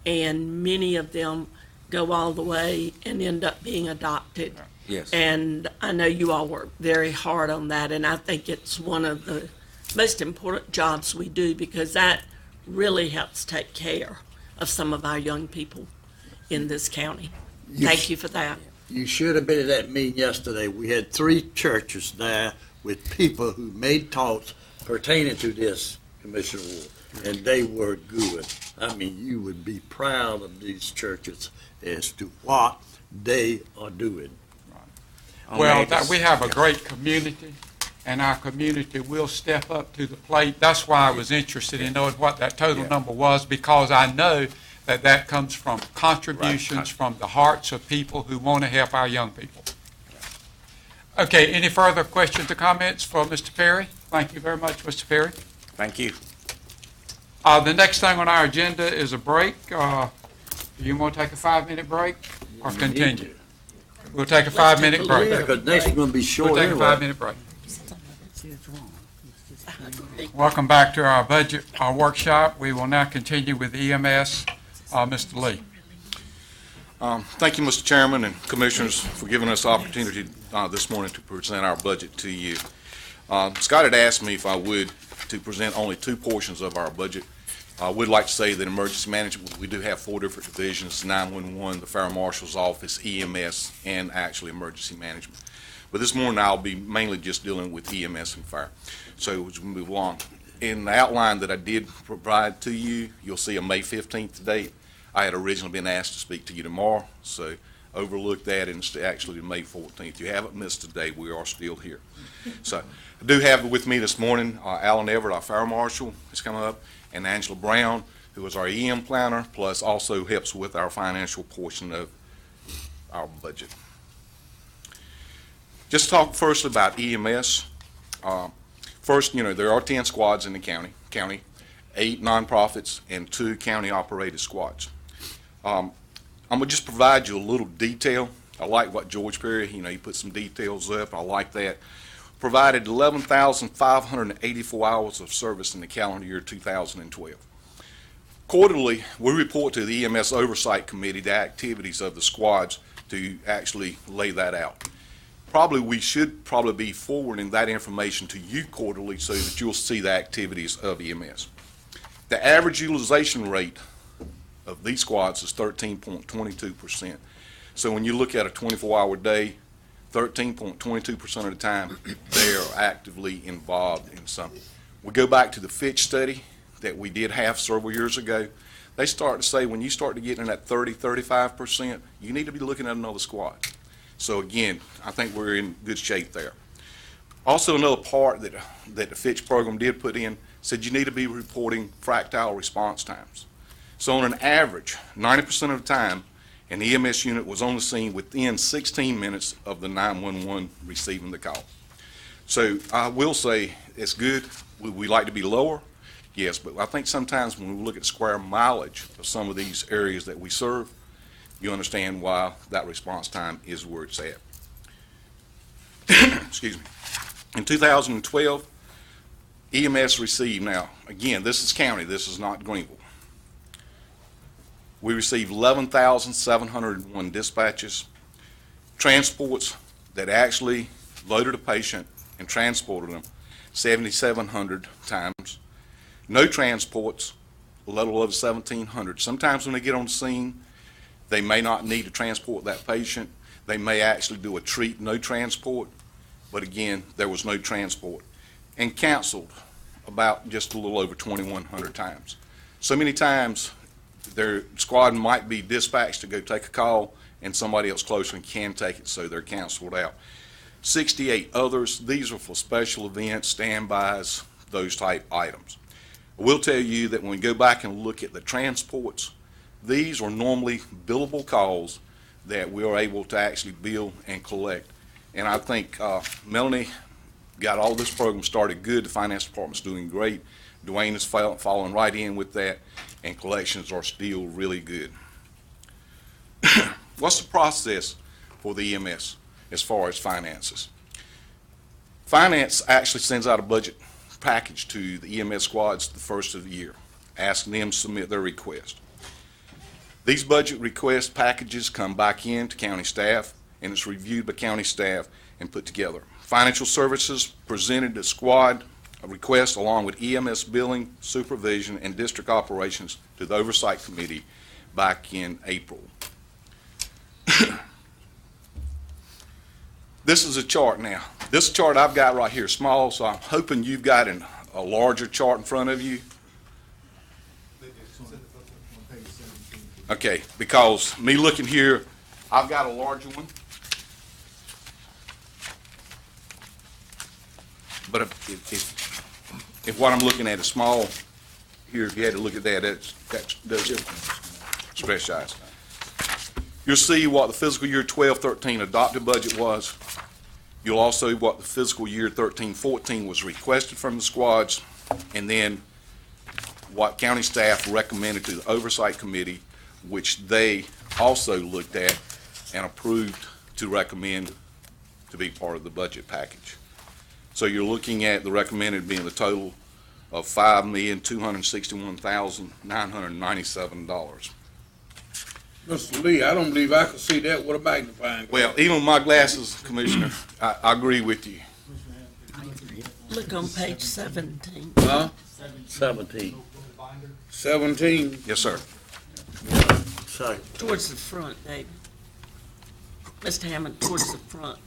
and many of them go all the way and end up being adopted. Yes. And I know you all work very hard on that, and I think it's one of the most important jobs we do, because that really helps take care of some of our young people in this county. Thank you for that. You should have been at that meeting yesterday. We had 3 churches there with people who made talks pertaining to this, Commissioner Ward, and they were good. I mean, you would be proud of these churches as to what they are doing. Well, we have a great community, and our community will step up to the plate. That's why I was interested in knowing what that total number was, because I know that comes from contributions from the hearts of people who want to help our young people. Okay, any further questions or comments for Mr. Perry? Thank you very much, Mr. Perry. Thank you. The next thing on our agenda is a break. Do you want to take a 5-minute break or continue? We'll take a 5-minute break. Yeah, because next is going to be short We'll take a anyway. 5-minute break. Welcome back to our budget workshop. We will now continue with EMS. Mr. Lee. Thank you, Mr. Chairman and Commissioners, for giving us the opportunity this morning to present our budget to you. Scott had asked me if I would to present only 2 portions of our budget. I would like to say that emergency management, we do have 4 different divisions: 911, the Fire Marshal's Office, EMS, and actually emergency management. But this morning I'll be mainly just dealing with EMS and fire. So as we move along, in the outline that I did provide to you, you'll see a May 15th date. I had originally been asked to speak to you tomorrow, so overlooked that, and it's actually May 14th. You haven't missed a day. We are still here. So I do have with me this morning Alan Everett, our fire marshal, has come up, and Angela Brown, who is our EM planner, plus also helps with our financial portion of our budget. Just talk first about EMS. First, there are 10 squads in the county, 8 nonprofits, and 2 county-operated squads. I'm going to just provide you a little detail. I like what George Perry, he put some details up. I like that. Provided 11,584 hours of service in the calendar year 2012. Quarterly, we report to the EMS Oversight Committee the activities of the squads to actually lay that out. We should be forwarding that information to you quarterly so that you'll see the activities of EMS. The average utilization rate of these squads is 13.22%. So when you look at a 24-hour day, 13.22% of the time, they are actively involved in something. We go back to the Fitch study that we did have several years ago. They start to say when you start to get in that 30-35%, you need to be looking at another squad. So again, I think we're in good shape there. Also, another part that the Fitch program did put in said you need to be reporting fractile response times. So on an average, 90% of the time, an EMS unit was on the scene within 16 minutes of the 911 receiving the call. So I will say it's good. We like to be lower, yes, but I think sometimes when we look at square mileage of some of these areas that we serve, you understand why that response time is where it's at. Excuse me. In 2012, EMS received, now, again, this is county, this is not Greenville. We received 11,701 dispatches, transports that actually loaded a patient and transported them 7,700 times. No transports, a little over 1,700. Sometimes when they get on the scene, they may not need to transport that patient. They may actually do a treat, no transport, but again, there was no transport. And canceled about just a little over 2,100 times. So many times, their squad might be dispatched to go take a call, and somebody else closer can take it, so they're canceled out. 68 others, these are for special events, standbys, those type items. I will tell you that when we go back and look at the transports, these are normally billable calls that we are able to actually bill and collect. And I think Melanie got all this program started good. The finance department's doing great. Dwayne is following right in with that, and collections are still really good. What's the process for the EMS as far as finances? Finance actually sends out a budget package to the EMS squads the first of the year, asking them to submit their request. These budget request packages come back in to county staff, and it's reviewed by county staff and put together. Financial services presented the squad a request along with EMS billing, supervision, and district operations to the Oversight Committee back in April. This is a chart now. This chart I've got right here, small, so I'm hoping you've got a larger chart in front of you. Okay, because me looking here, I've got a larger one. But if what I'm looking at is small, here, if you had to look at that, that's stretch size. You'll see what the fiscal year 12-13 adopted budget was. You'll also see what the fiscal year 13-14 was requested from the squads, and then what county staff recommended to the Oversight Committee, which they also looked at and approved to recommend to be part of the budget package. So you're looking at the recommended being the total of $5,261,997. Mr. Lee, I don't believe I could see that with a magnifying glass. Well, even with my glasses, Commissioner, I agree with you. Look on page 17. Huh? 17. 17? Yes, sir. Sorry. Towards the front, David. Mr. Hammond, towards the front.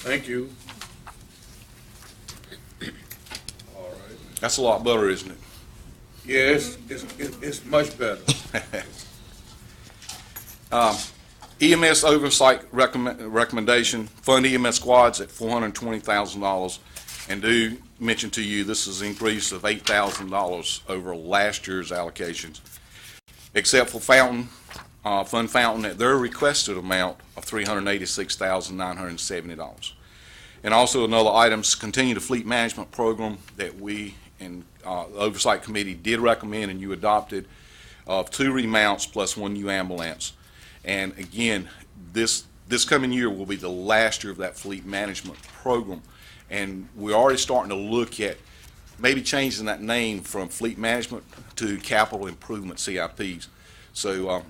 Thank you. That's a lot better, isn't it? Yes, it's much better. EMS oversight recommendation, fund EMS squads at $420,000. And do mention to you, this is an increase of $8,000 over last year's allocations. except for Fund Fountain at their requested amount of $386,970. And also another items, continue the fleet management program that we and the Oversight Committee did recommend and you adopted of 2 remounts plus 1 new ambulance. And again, this coming year will be the last year of that fleet management program. And we're already starting to look at maybe changing that name from fleet management to capital improvement CIPs. So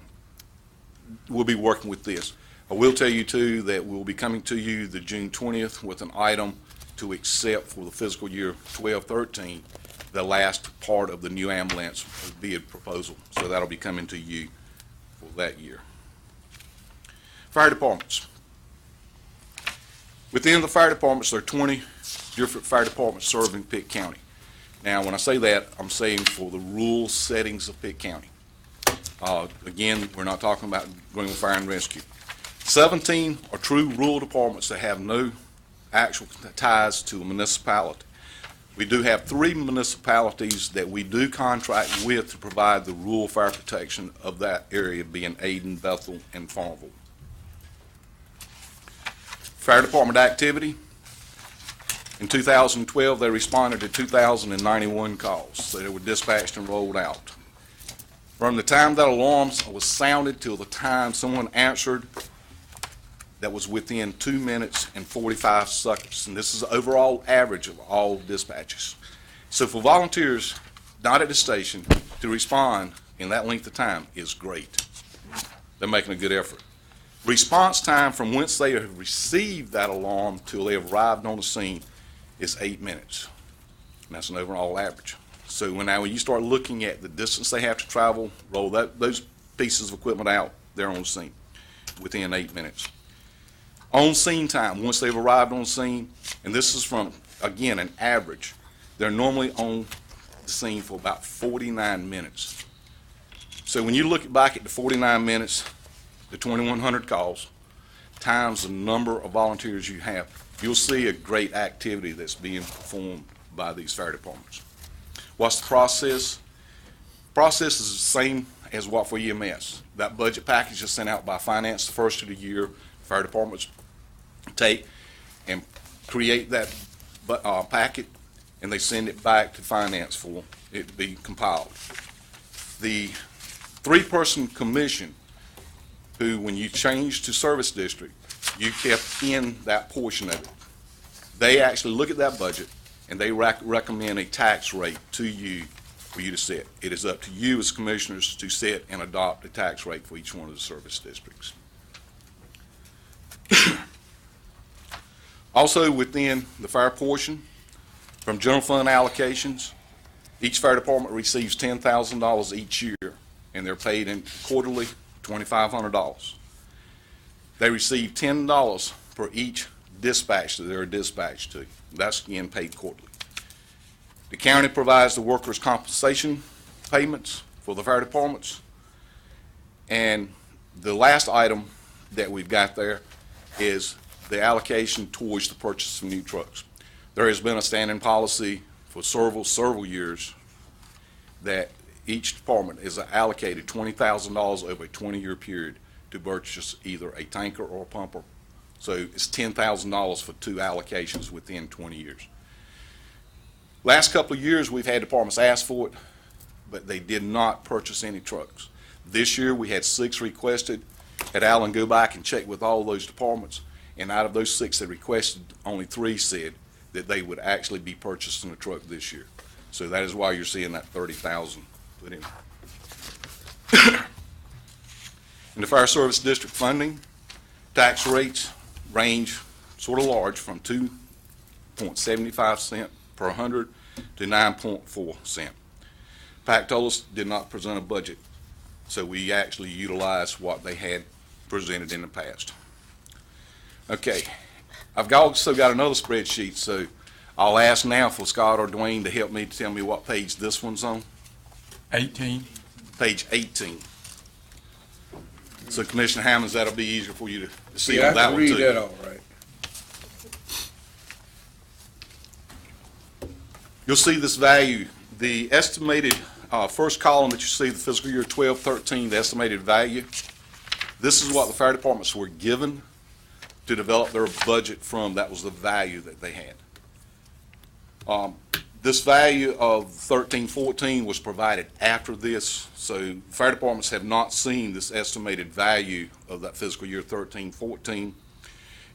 we'll be working with this. I will tell you too that we'll be coming to you the June 20th with an item to accept for the fiscal year 12-13 the last part of the new ambulance bid proposal. So that'll be coming to you for that year. Fire departments. Within the fire departments, there are 20 different fire departments serving Pitt County. Now, when I say that, I'm saying for the rural settings of Pitt County. Again, we're not talking about Greenville Fire and Rescue. 17 are true rural departments that have no actual ties to a municipality. We do have 3 municipalities that we do contract with to provide the rural fire protection of that area, being Ayden, Bethel, and Farmville. Fire department activity. In 2012, they responded to 2,091 calls, so they were dispatched and rolled out. From the time that alarms was sounded till the time someone answered, that was within 2 minutes and 45 seconds. And this is the overall average of all dispatches. So for volunteers not at the station to respond in that length of time is great. They're making a good effort. Response time from whence they have received that alarm till they have arrived on the scene is 8 minutes. And that's an overall average. So when you start looking at the distance they have to travel, roll those pieces of equipment out, they're on the scene within 8 minutes. On scene time, once they've arrived on scene, and this is from, again, an average, they're normally on the scene for about 49 minutes. So when you look back at the 49 minutes, the 2,100 calls, times the number of volunteers you have, you'll see a great activity that's being performed by these fire departments. What's the process? Process is the same as what for EMS. That budget package is sent out by finance the first of the year. Fire departments take and create that packet, and they send it back to finance for it to be compiled. The 3-person commission, who when you change to service district, you kept in that portion of it. They actually look at that budget and they recommend a tax rate to you for you to set. It is up to you as commissioners to set and adopt a tax rate for each one of the service districts. Also within the fire portion, from general fund allocations, each fire department receives $10,000 each year, and they're paid in quarterly $2,500. They receive $10 per each dispatch that they're dispatched to. That's again paid quarterly. The county provides the workers' compensation payments for the fire departments. And the last item that we've got there is the allocation towards the purchase of new trucks. There has been a standing policy for several years that each department is allocated $20,000 over a 20-year period to purchase either a tanker or a pumper. So it's $10,000 for 2 allocations within 20 years. Last couple of years, we've had departments ask for it, but they did not purchase any trucks. This year, we had 6 requested. Had Alan go back and check with all those departments, and out of those 6 that requested, only 3 said that they would actually be purchasing a truck this year. So that is why you're seeing that $30,000 put in. In the fire service district funding, tax rates range sort of large from 2.75 cents per 100 to 9.4 cents. PACTOLUS did not present a budget, so we actually utilized what they had presented in the past. Okay, I've also got another spreadsheet, so I'll ask now for Scott or Dwayne to help me to tell me what page this one's on. 18. Page 18. So Commissioner Hammonds, that'll be easier for you to see Yeah, on that I can one too. read that all right. You'll see this value. The estimated first column that you see, the fiscal year 12-13, the estimated value, this is what the fire departments were given to develop their budget from. That was the value that they had. This value of 13-14 was provided after this, so fire departments have not seen this estimated value of that fiscal year 13-14.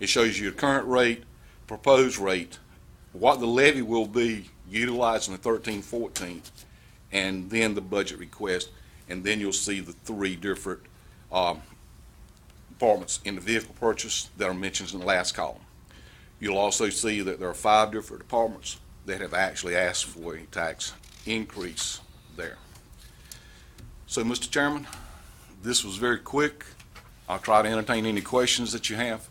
It shows you the current rate, proposed rate, what the levy will be utilized in the 13-14, and then the budget request, and then you'll see the three different departments in the vehicle purchase that are mentioned in the last column. You'll also see that there are 5 different departments that have actually asked for a tax increase there. So, Mr. Chairman, this was very quick. I'll try to entertain any questions that you have.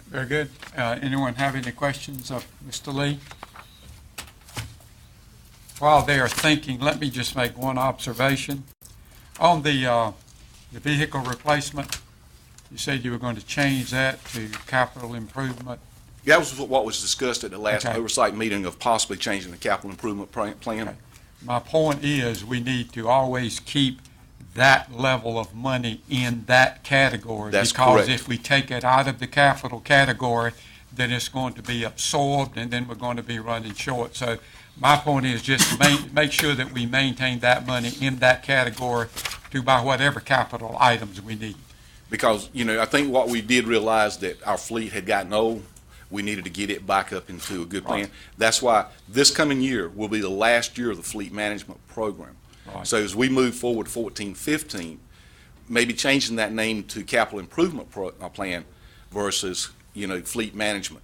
Very good. Anyone have any questions of Mr. Lee? While they are thinking, let me just make one observation. On the vehicle replacement, you said you were going to change that to capital improvement. That was what was discussed at the last Okay. oversight meeting of possibly changing the capital improvement plan. Okay. My point is, we need to always keep that level of money in that category. That's because correct. if we take it out of the capital category, then it's going to be absorbed, and then we're going to be running short. So my point is just make sure that we maintain that money in that category to buy whatever capital items we need. Because, I think what we did realize that our fleet had gotten old. We needed to get it back up into a good plan. Right. That's why this coming year will be the last year of the fleet management program. Right. So as we move forward 14-15, maybe changing that name to capital improvement plan versus, fleet management.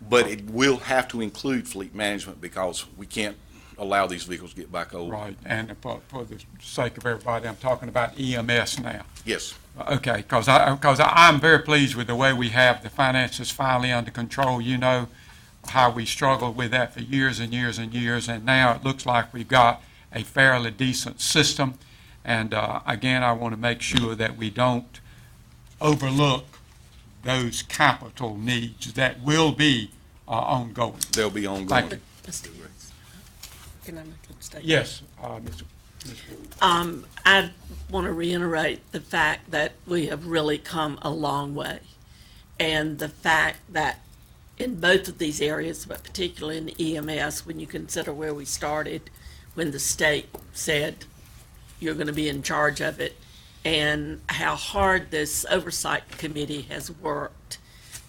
But it will have to include fleet management because we can't allow these vehicles to get back old. Right, and for the sake of everybody, I'm talking about EMS now. Yes. Okay, because I'm very pleased with the way we have the finances finally under control. You know how we struggled with that for years and years and years, and now it looks like we've got a fairly decent system. And again, I want to make sure that we don't overlook those capital needs that will be ongoing. They'll be ongoing. Thank you. Can I make a statement? Yes, Mr. I want to reiterate the fact that we have really come a long way. And the fact that in both of these areas, but particularly in the EMS, when you consider where we started, when the state said you're going to be in charge of it, and how hard this oversight committee has worked.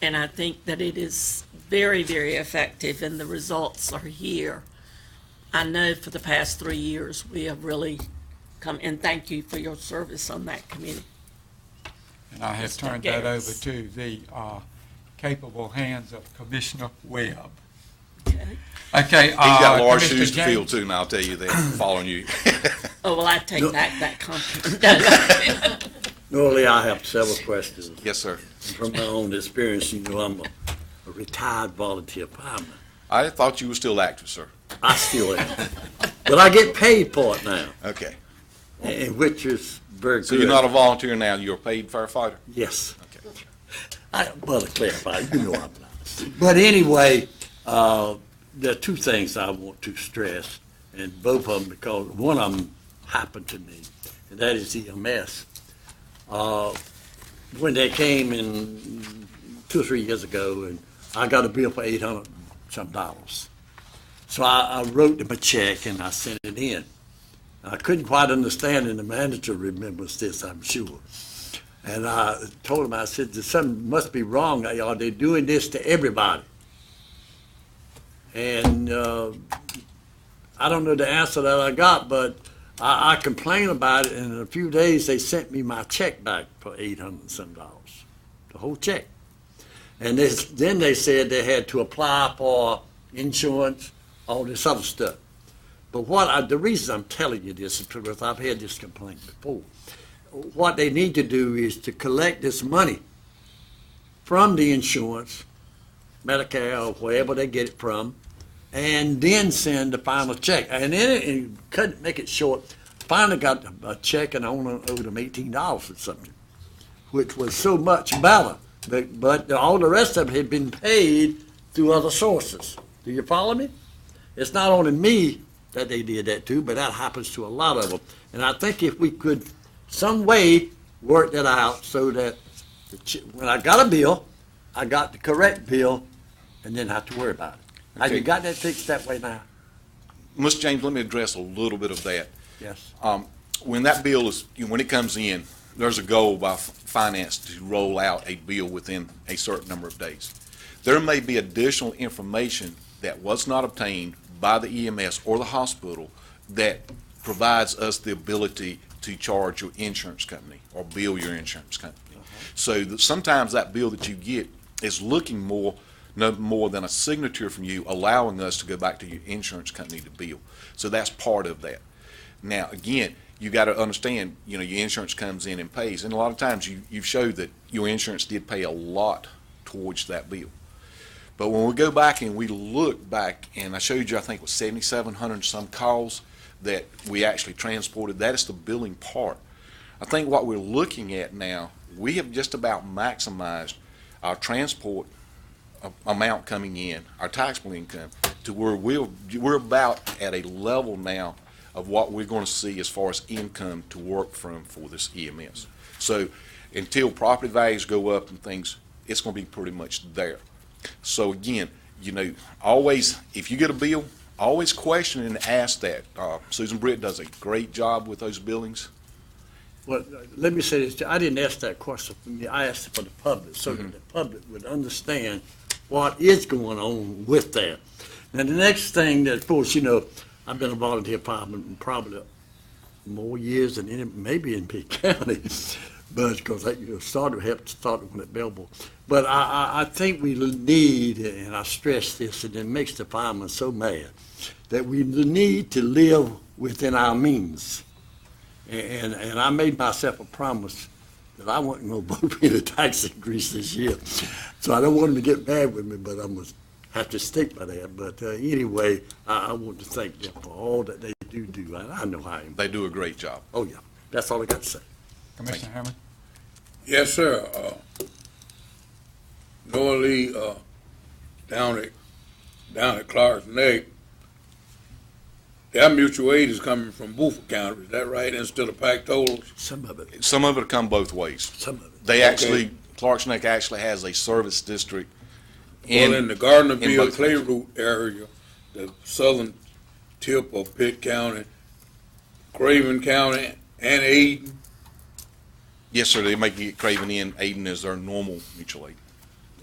And I think that it is very, very effective, and the results are here. I know for the past 3 years, we have really come, and thank you for your service on that committee. And I have Mr. turned that over Gates. to the capable hands of Commissioner Webb. Okay. Okay. He's got large Commissioner shoes to fill James? too, and I'll tell you that, following you. Oh, well, I take back that compliment. Normally, I have several questions. Yes, sir. From my own experience, I'm a retired volunteer fireman. I thought you were still active, sir. I still am. But I get paid for it now, Okay. and which is very good. So you're not a volunteer now, you're a paid firefighter? Yes. Okay. I well, to clarify, I'm not. But anyway, there are two things I want to stress, and both of them, because one of them happened to me, and that is EMS. When they came in 2 or 3 years ago, and I got a bill for $800 some. So I wrote them a check and I sent it in. I couldn't quite understand, and the manager remembers this, I'm sure. And I told him, I said, something must be wrong. Are they doing this to everybody? And I don't know the answer that I got, but I complained about it, and in a few days they sent me my check back for $800 some, the whole check. And then they said they had to apply for insurance, all this other stuff. But the reason I'm telling you this is because I've had this complaint before. What they need to do is to collect this money from the insurance, Medicare, or wherever they get it from, and then send the final check. And then it couldn't make it short. Finally got a check, and I only owed them $18 or something, which was so much better. But all the rest of it had been paid through other sources. Do you follow me? It's not only me that they did that too, but that happens to a lot of them. And I think if we could some way work that out so that when I got a bill, I got the correct bill and didn't have to worry about it. Have you got that fixed that way now? Mr. James, let me address a little bit of that. Yes. When that bill is, when it comes in, there's a goal by finance to roll out a bill within a certain number of days. There may be additional information that was not obtained by the EMS or the hospital that provides us the ability to charge your insurance company or bill your insurance company. So sometimes that bill that you get is looking no more than a signature from you allowing us to go back to your insurance company to bill. So that's part of that. Now, again, you got to understand, your insurance comes in and pays, and a lot of times you've showed that your insurance did pay a lot towards that bill. But when we go back and we look back, and I showed you, I think it was 7,700 some calls that we actually transported. That is the billing part. I think what we're looking at now, we have just about maximized our transport amount coming in, our taxable income, to where we're about at a level now of what we're going to see as far as income to work from for this EMS. So until property values go up and things, it's going to be pretty much there. So again, always, if you get a bill, always question and ask that. Susan Britt does a great job with those billings. Well, let me say this, I didn't ask that question for me, I asked it for the public, so that the public would understand what is going on with that. Now, the next thing that, of course, I've been a volunteer fireman probably more years than maybe in Pitt County, but because I started when at Belleville. But I think we need, and I stress this, and it makes the firemen so mad, that we need to live within our means. And I made myself a promise that I wasn't going to vote for any tax increase this year. So I don't want them to get mad with me, but I'm going to have to stick by that. But anyway, I want to thank them for all that they do. I know how they do a great job. Oh, yeah. That's all I got to say. Commissioner Hammond? Yes, sir. Noah Lee, down at Clark's Neck, their mutual aid is coming from Beaufort County, is that right, instead of pack totals? Some of it. Some of it come both ways. Some of it. They actually, Clark's Neck actually has a service district In the Gardnerville, Clay Root area, the southern tip of Pitt County, Craven County, and Aden. Yes, sir, they may get Craven in. Aden is their normal mutual aid,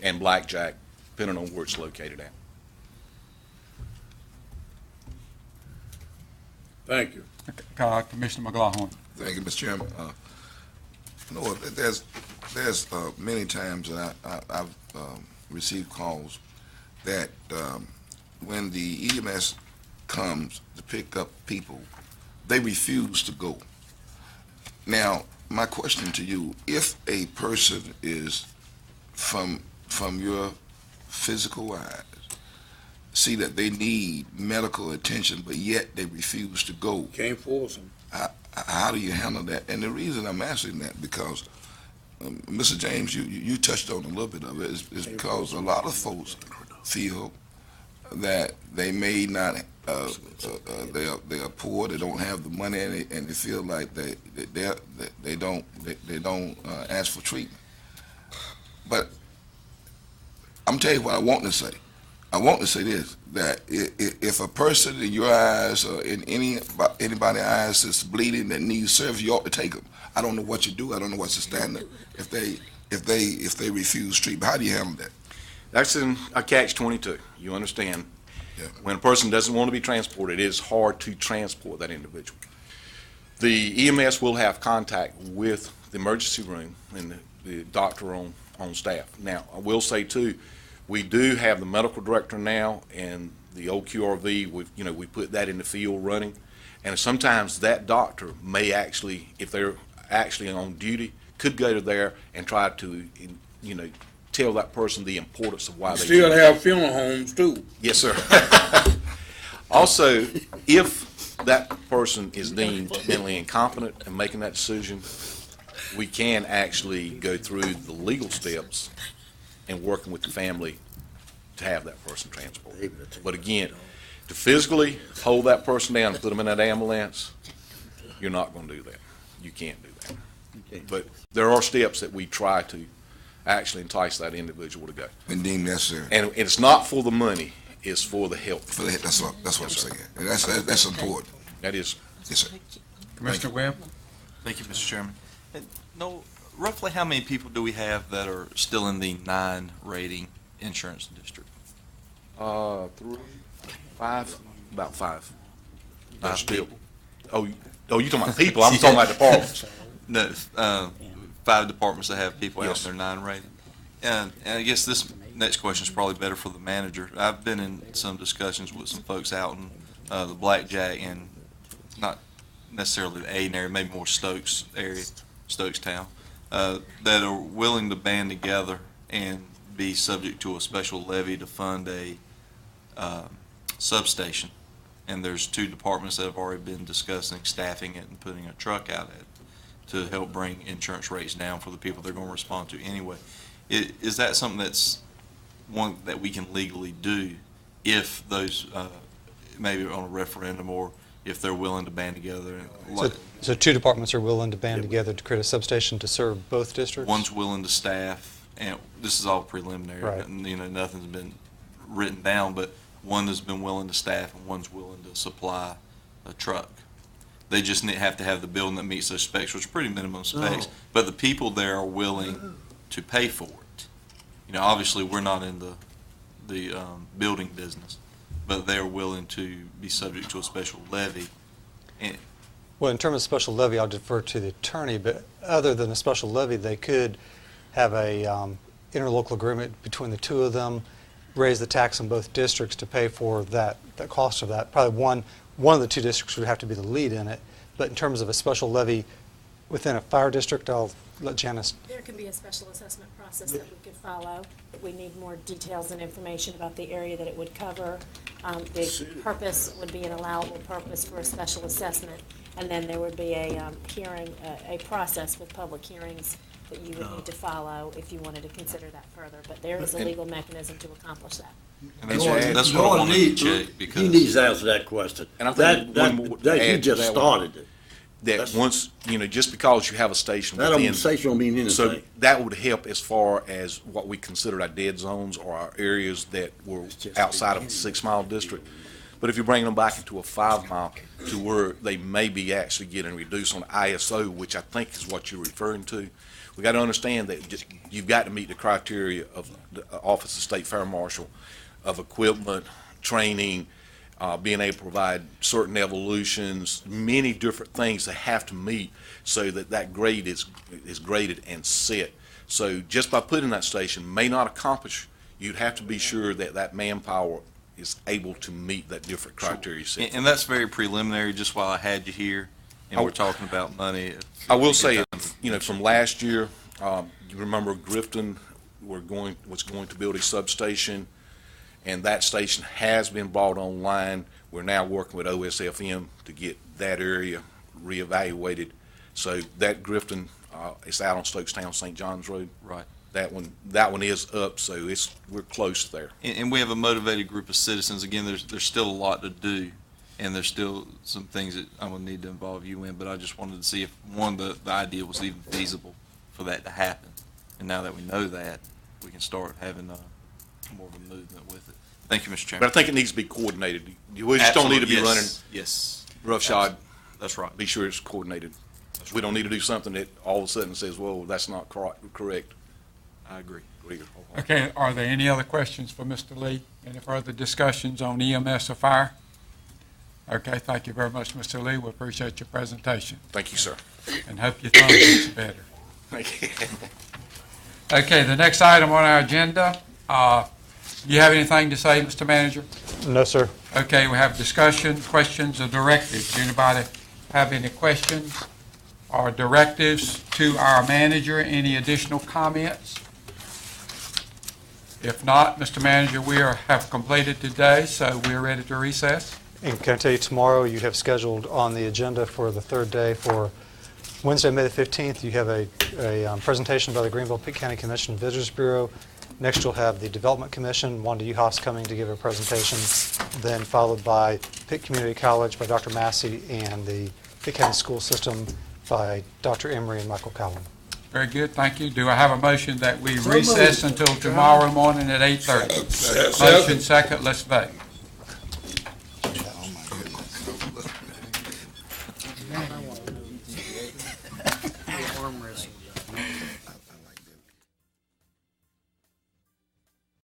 and Blackjack, depending on where it's located at. Thank you. Commissioner McLaughlin. Thank you, Mr. Chairman. There's many times that I've received calls that when the EMS comes to pick up people, they refuse to go. Now, my question to you, if a person is from your physical eyes, see that they need medical attention, but yet they refuse to go. Can't force them. How do you handle that? And the reason I'm asking that, because, Mr. James, you touched on a little bit of it, is because a lot of folks feel that they may not, they are poor, they don't have the money, and they feel like they don't ask for treatment. But I'm telling you what I want to say. I want to say this, that if a person in your eyes or in anybody's eyes is bleeding that needs service, you ought to take them. I don't know what you do. I don't know what's the standard if they refuse treatment. How do you handle that? That's in a catch-22. You understand? Yeah. When a person doesn't want to be transported, it is hard to transport that individual. The EMS will have contact with the emergency room and the doctor on staff. Now, I will say too, we do have the medical director now, and the old QRV, we put that in the field running. And sometimes that doctor may actually, if they're actually on duty, could go to there and try to, tell that person the importance of why they still have funeral homes too. Yes, sir. Also, if that person is deemed mentally incompetent in making that decision, we can actually go through the legal steps and working with the family to have that person transported. But again, To physically hold that person down and put them in that ambulance, you're not going to do that. You can't do that. But there are steps that we try to actually entice that individual to go. When deemed necessary. And it's not for the money, it's for the help. That's what I'm saying. And that's important. That is. Yes, sir. Commissioner Webb? Thank you, Mr. Chairman. No, roughly how many people do we have that are still in the 9 rating insurance district? 3, 5, about 5. Five Still. people. Oh, you talking about people? I'm talking about departments. No, 5 departments that have people out Yes. in their 9 rating. And I guess this next question is probably better for the manager. I've been in some discussions with some folks out in the Blackjack and not necessarily the Aden area, maybe more Stokes area, Stokestown, that are willing to band together and be subject to a special levy to fund a substation. And there's 2 departments that have already been discussing staffing it and putting a truck out at it to help bring insurance rates down for the people they're going to respond to anyway. Is that something that's one that we can legally do if those, maybe on a referendum, or if they're willing to band together? So 2 departments are willing to band together to create a substation to serve both districts? One's willing to staff, and this is all preliminary, Right. and, nothing's been written down, but one has been willing to staff and one's willing to supply a truck. They just have to have the building that meets those specs, which are pretty minimum specs, but the people there are willing to pay for it. Obviously, we're not in the building business, but they're willing to be subject to a special levy. And Well, in terms of special levy, I'll defer to the attorney, but other than a special levy, they could have a interlocal agreement between the 2 of them, raise the tax in both districts to pay for the cost of that. Probably one of the 2 districts would have to be the lead in it, but in terms of a special levy within a fire district, I'll let Janice. There can be a special assessment process that we could follow. We need more details and information about the area that it would cover. The purpose would be an allowable purpose for a special assessment, and then there would be a hearing, a process with public hearings that you would need to follow if you wanted to consider that further. But there is a legal mechanism to accomplish that. And that's what I wanted to check, because He needs to answer that question. And I think one more to You add to just that one. started it. That once, just because you have a station That within. station don't mean So anything. that would help as far as what we consider our dead zones or our areas that were outside of a 6-mile district. But if you're bringing them back into a 5-mile to where they may be actually getting reduced on ISO, which I think is what you're referring to, we got to understand that you've got to meet the criteria of the Office of State Fire Marshal of equipment, training, being able to provide certain evolutions, many different things they have to meet so that grade is graded and set. So just by putting that station may not accomplish, you'd have to be sure that manpower is able to meet that different criteria set. And that's very preliminary, just while I had you here, and we're talking about money. I will say, from last year, you remember Grifton was going to build a substation, and that station has been brought online. We're now working with OSFM to get that area reevaluated. So that Grifton, it's out on Stokestown, St. John's Road. Right. That one is up, so we're close there. And we have a motivated group of citizens. Again, there's still a lot to do, and there's still some things that I'm going to need to involve you in, but I just wanted to see if, the idea was even feasible for that to happen. And now that we know that, we can start having more of a movement with it. Thank you, Mr. Chairman. But I think it needs to be coordinated. We just don't need to be Absolutely, running yes. roughshod. That's right. Be sure it's coordinated. We don't need to do something that all of a sudden says, well, that's not correct. I agree. Okay, are there any other questions for Mr. Lee? Any further discussions on EMS or fire? Okay, thank you very much, Mr. Lee. We appreciate your presentation. Thank you, sir. And hope your thumb gets better. Thank you. Okay, the next item on our agenda, you have anything to say, Mr. Manager? No, sir. Okay, we have discussion, questions, or directives. Anybody have any questions or directives to our manager? Any additional comments? If not, Mr. Manager, we have completed today, so we are ready to recess. And can I tell you, tomorrow you have scheduled on the agenda for the 3rd day for Wednesday, May the 15th, you have a presentation by the Greenville-Pitt County Commission Visitors Bureau. Next, you'll have the Development Commission, Wanda Uhas coming to give a presentation. then followed by Pitt Community College by Dr. Massey, and the Pitt County School System by Dr. Emery and Michael Cowan. Very good, thank you. Do I have a motion that we recess until tomorrow morning at 8:30? Motion second, let's vote. Arm wrestle.